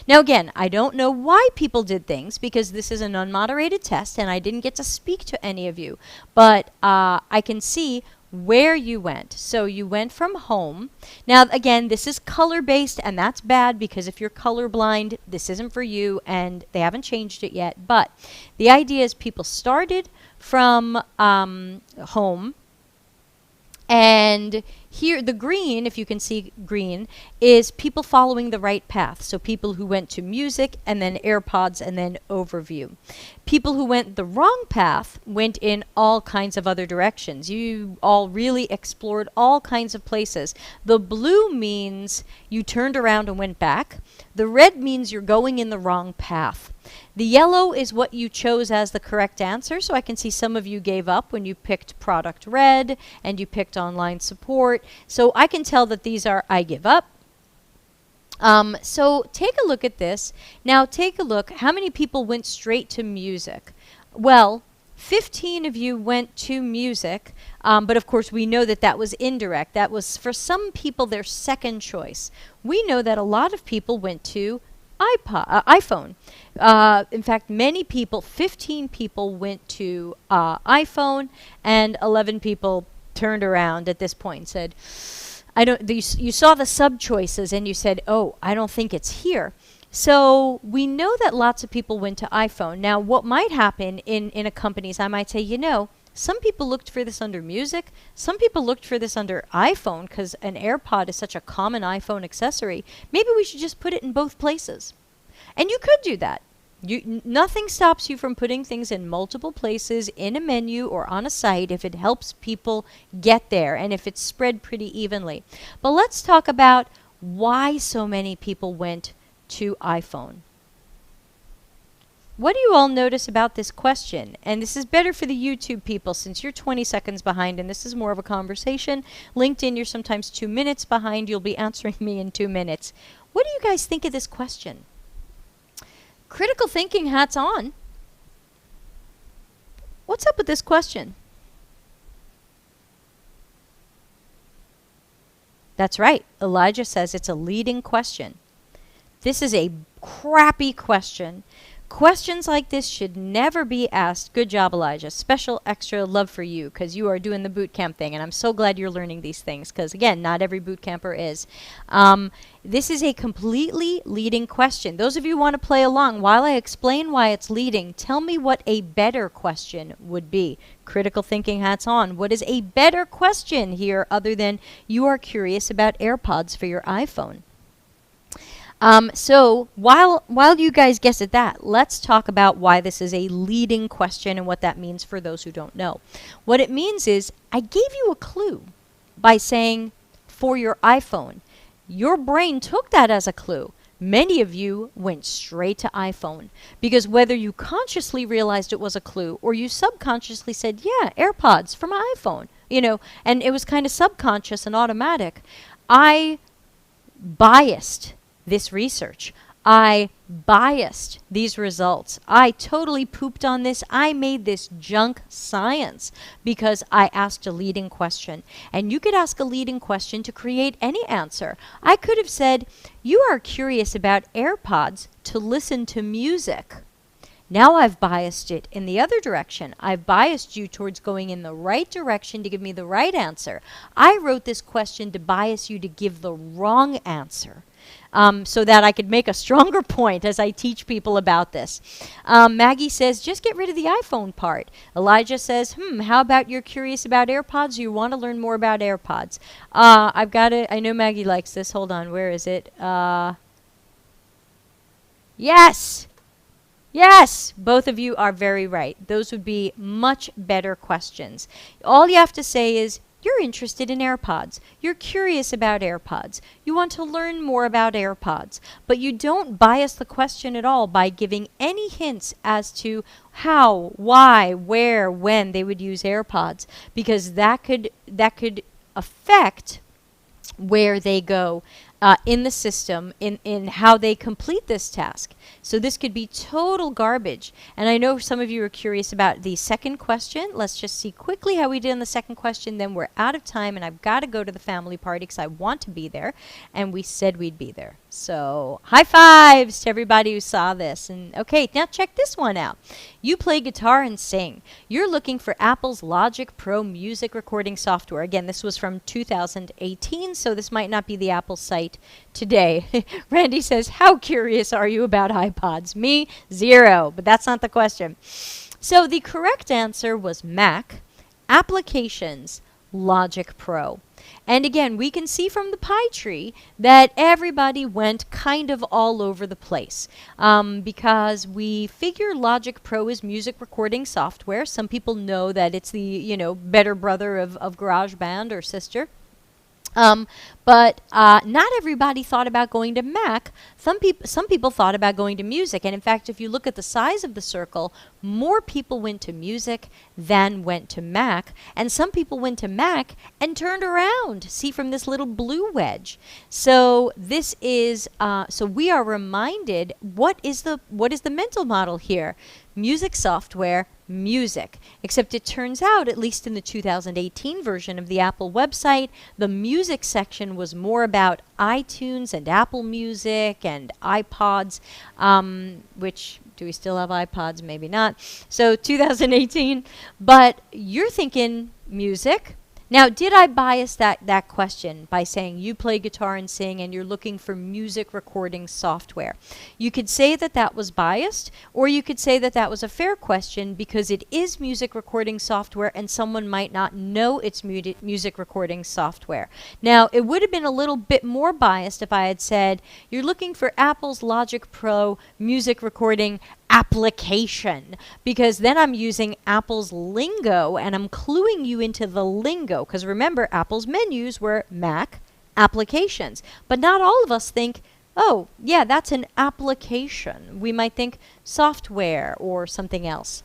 Now, again, I don't know why people did things because this is an unmoderated test and I didn't get to speak to any of you. But I can see where you went. So you went from home. Now, again, this is color-based, and that's bad because if you're colorblind, this isn't for you, and they haven't changed it yet. But the idea is people started from home. And here, the green, if you can see green, is people following the right path. So people who went to music and then AirPods and then overview. People who went the wrong path went in all kinds of other directions. You all really explored all kinds of places. The blue means you turned around and went back. The red means you're going in the wrong path. The yellow is what you chose as the correct answer. So I can see some of you gave up when you picked product red and you picked online support. So I can tell that these are I give up. So take a look at this. Now take a look. How many people went straight to music? Well, 15 of you went to music, but of course we know that that was indirect. That was for some people their second choice. We know that a lot of people went to iPhone. In fact, many people, 15 people went to iPhone, and 11 people turned around at this point and said, you saw the sub choices and you said, oh, I don't think it's here. So we know that lots of people went to iPhone. Now, what might happen in a company is I might say, some people looked for this under music. Some people looked for this under iPhone because an AirPod is such a common iPhone accessory. Maybe we should just put it in both places. And you could do that. Nothing stops you from putting things in multiple places in a menu or on a site if it helps people get there and if it's spread pretty evenly. But let's talk about why so many people went to iPhone. What do you all notice about this question? And this is better for the YouTube people since you're 20 seconds behind and this is more of a conversation. LinkedIn, you're sometimes 2 minutes behind. You'll be answering me in 2 minutes. What do you guys think of this question? Critical thinking hats on. What's up with this question? That's right. Elijah says it's a leading question. This is a crappy question. Questions like this should never be asked. Good job, Elijah. Special extra love for you because you are doing the boot camp thing. And I'm so glad you're learning these things because, again, not every boot camper is. This is a completely leading question. Those of you who want to play along, while I explain why it's leading, tell me what a better question would be. Critical thinking hats on. What is a better question here other than you are curious about AirPods for your iPhone? So while you guys guess at that, let's talk about why this is a leading question and what that means for those who don't know. What it means is I gave you a clue by saying for your iPhone. Your brain took that as a clue. Many of you went straight to iPhone because whether you consciously realized it was a clue or you subconsciously said, yeah, AirPods from my iPhone, and it was kind of subconscious and automatic. I biased this research. I biased these results. I totally pooped on this. I made this junk science because I asked a leading question. And you could ask a leading question to create any answer. I could have said, you are curious about AirPods to listen to music. Now I've biased it in the other direction. I've biased you towards going in the right direction to give me the right answer. I wrote this question to bias you to give the wrong answer. So that I could make a stronger point as I teach people about this. Maggie says, just get rid of the iPhone part. Elijah says, how about you're curious about AirPods? You want to learn more about AirPods. I've got it. I know Maggie likes this. Hold on. Where is it? Yes. Yes. Both of you are very right. Those would be much better questions. All you have to say is, you're interested in AirPods. You're curious about AirPods. You want to learn more about AirPods. But you don't bias the question at all by giving any hints as to how, why, where, when they would use AirPods. Because that could affect where they go in the system in how they complete this task. So this could be total garbage. And I know some of you are curious about the second question. Let's just see quickly how we did on the second question. Then we're out of time, and I've got to go to the family party because I want to be there. And we said we'd be there. So high fives to everybody who saw this. And okay, now check this one out. You play guitar and sing. You're looking for Apple's Logic Pro music recording software. Again, this was from 2018, so this might not be the Apple site today. Randy says, how curious are you about iPods? Me, 0, but that's not the question. So the correct answer was Mac, Applications, Logic Pro. And again, we can see from the pie tree that everybody went kind of all over the place because we figure Logic Pro is music recording software. Some people know that it's the, better brother of GarageBand or sister. But not everybody thought about going to Mac. Some people thought about going to music. And in fact, if you look at the size of the circle, more people went to music than went to Mac. And some people went to Mac and turned around. See from this little blue wedge. So this is, so we are reminded, what is the mental model here? Music software, music. Except it turns out, at least in the 2018 version of the Apple website, the music section was more about iTunes and Apple Music and iPods, which, do we still have iPods? Maybe not. So 2018, but you're thinking music. Now, did I bias that question by saying you play guitar and sing and you're looking for music recording software? You could say that that was biased, or you could say that that was a fair question because it is music recording software and someone might not know it's music recording software. Now, it would have been a little bit more biased if I had said you're looking for Apple's Logic Pro music recording application, because then I'm using Apple's lingo and I'm cluing you into the lingo, because remember, Apple's menus were Mac applications. But not all of us think, oh, yeah, that's an application. We might think software or something else.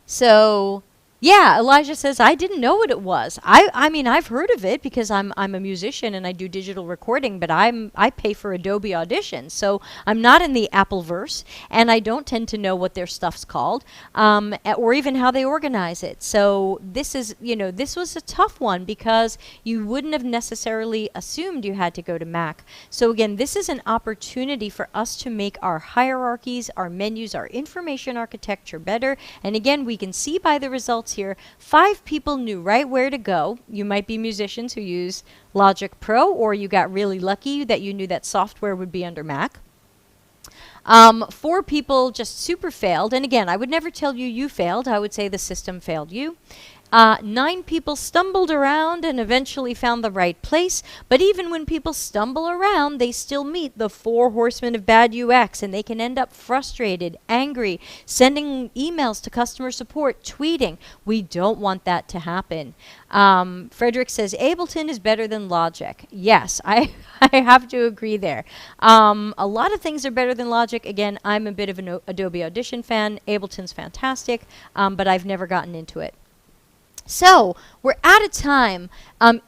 So yeah, Elijah says, I didn't know what it was. I mean, I've heard of it because I'm a musician and I do digital recording, but I pay for Adobe Audition. So I'm not in the Appleverse, and I don't tend to know what their stuff's called, or even how they organize it. So this is, this was a tough one because you wouldn't have necessarily assumed you had to go to Mac. So again, this is an opportunity for us to make our hierarchies, our menus, our information architecture better. And again, we can see by the results here, 5 people knew right where to go. You might be musicians who use Logic Pro, or you got really lucky that you knew that software would be under Mac. 4 people just super failed. And again, I would never tell you you failed. I would say the system failed you. 9 people stumbled around and eventually found the right place. But even when people stumble around, they still meet the 4 horsemen of bad UX, and they can end up frustrated, angry, sending emails to customer support, tweeting. We don't want that to happen. Frederick says, Ableton is better than Logic. Yes, I have to agree there. A lot of things are better than Logic. Again, I'm a bit of an Adobe Audition fan. Ableton's fantastic, but I've never gotten into it. So we're out of time.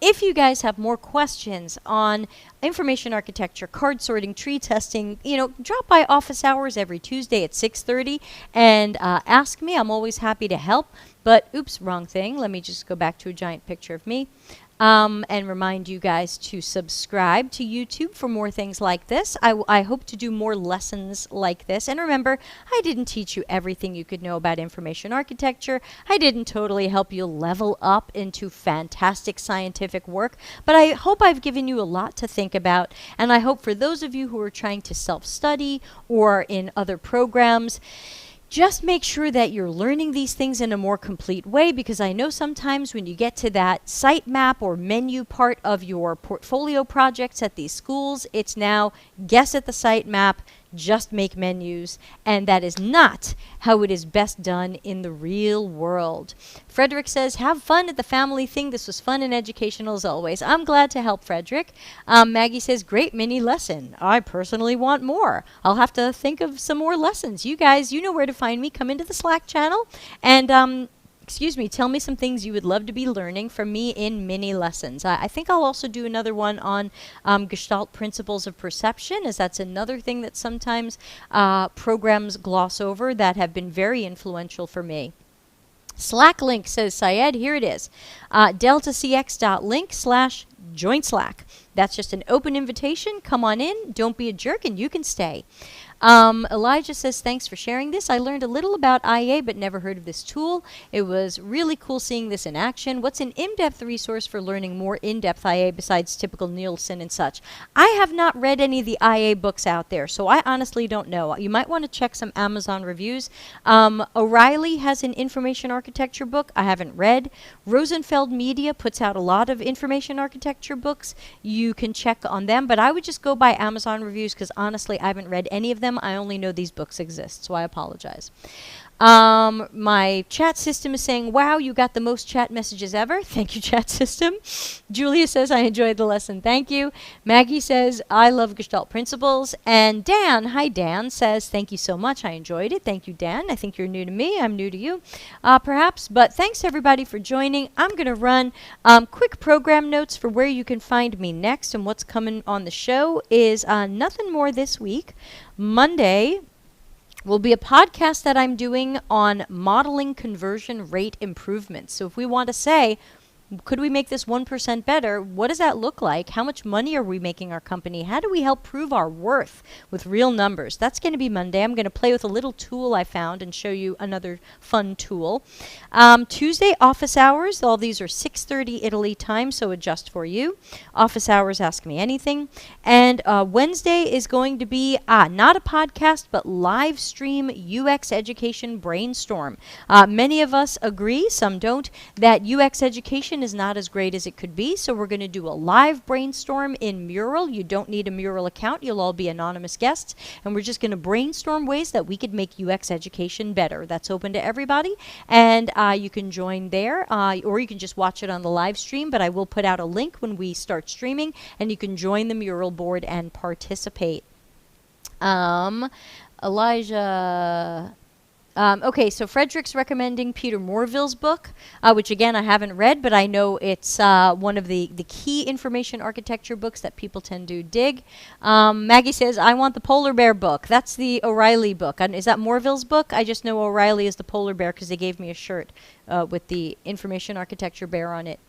If you guys have more questions on information architecture, card sorting, tree testing, drop by office hours every Tuesday at 6:30 and ask me. I'm always happy to help. But oops, wrong thing. Let me just go back to a giant picture of me. And remind you guys to subscribe to YouTube for more things like this. I hope to do more lessons like this. And remember, I didn't teach you everything you could know about information architecture. I didn't totally help you level up into fantastic scientific work, but I hope I've given you a lot to think about. And I hope for those of you who are trying to self-study or in other programs, just make sure that you're learning these things in a more complete way, because I know sometimes when you get to that sitemap or menu part of your portfolio projects at these schools, it's now guess at the sitemap, just make menus, and that is not how it is best done in the real world. Frederick says, have fun at the family thing. This was fun and educational as always. I'm glad to help, Frederick. Maggie says, great mini lesson. I personally want more. I'll have to think of some more lessons. You guys, you know where to find me. Come into the Slack channel and tell me some things you would love to be learning from me in mini lessons. I think I'll also do another one on Gestalt principles of perception, as that's another thing that sometimes programs gloss over that have been very influential for me. Slack link, says Syed. Here it is. deltacx.link/join Slack. That's just an open invitation. Come on in. Don't be a jerk, and you can stay. Elijah says, thanks for sharing this. I learned a little about IA but never heard of this tool. It was really cool seeing this in action. What's an in-depth resource for learning more in-depth IA besides typical Nielsen and such? I have not read any of the IA books out there, so I honestly don't know. You might want to check some Amazon reviews. O'Reilly has an information architecture book I haven't read. Rosenfeld Media puts out a lot of information architecture books. You can check on them, but I would just go by Amazon reviews because honestly I haven't read any of them. I only know these books exist, so I apologize. My chat system is saying, wow, you got the most chat messages ever. Thank you, chat system. Julia says, I enjoyed the lesson. Thank you. Maggie says, I love Gestalt principles. And Dan, hi Dan, says, thank you so much. I enjoyed it. Thank you, Dan. I think you're new to me. I'm new to you, perhaps. But thanks, everybody, for joining. I'm going to run quick program notes for where you can find me next. And what's coming on the show is nothing more this week. Monday will be a podcast that I'm doing on modeling conversion rate improvements. So if we want to say, could we make this 1% better? What does that look like? How much money are we making our company? How do we help prove our worth with real numbers? That's going to be Monday. I'm going to play with a little tool I found and show you another fun tool. Tuesday, office hours. All these are 6:30 Italy time, so adjust for you. Office hours, ask me anything. And Wednesday is going to be not a podcast, but live stream UX education brainstorm. Many of us agree, some don't, that UX education is not as great as it could be, so we're going to do a live brainstorm in Mural. You don't need a Mural account. You'll all be anonymous guests, and we're just going to brainstorm ways that we could make UX education better. That's open to everybody, and you can join there, or you can just watch it on the live stream, but I will put out a link when we start streaming, and you can join the Mural board and participate. Elijah... okay, so Frederick's recommending Peter Morville's book, which again I haven't read, but I know it's one of the key information architecture books that people tend to dig. Maggie says, I want the polar bear book. That's the O'Reilly book. Is that Morville's book? I just know O'Reilly is the polar bear because they gave me a shirt with the information architecture bear on it.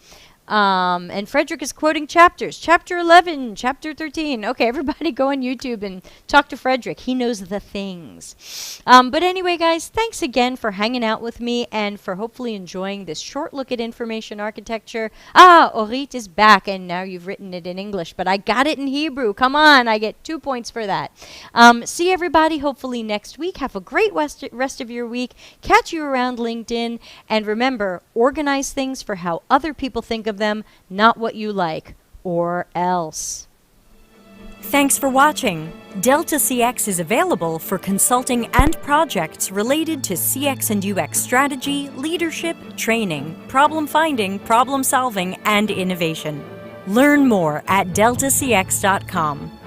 And Frederick is quoting chapters. Chapter 11, chapter 13. Okay, everybody go on YouTube and talk to Frederick. He knows the things. But anyway, guys, thanks again for hanging out with me and for hopefully enjoying this short look at information architecture. Orit is back, and now you've written it in English, but I got it in Hebrew. Come on, I get 2 points for that. See everybody hopefully next week. Have a great rest of your week. Catch you around LinkedIn. And remember, organize things for how other people think of them, not what you like, or else. Thanks for watching. Delta CX is available for consulting and projects related to CX and UX strategy, leadership, training, problem finding, problem solving, and innovation. Learn more at deltacx.com.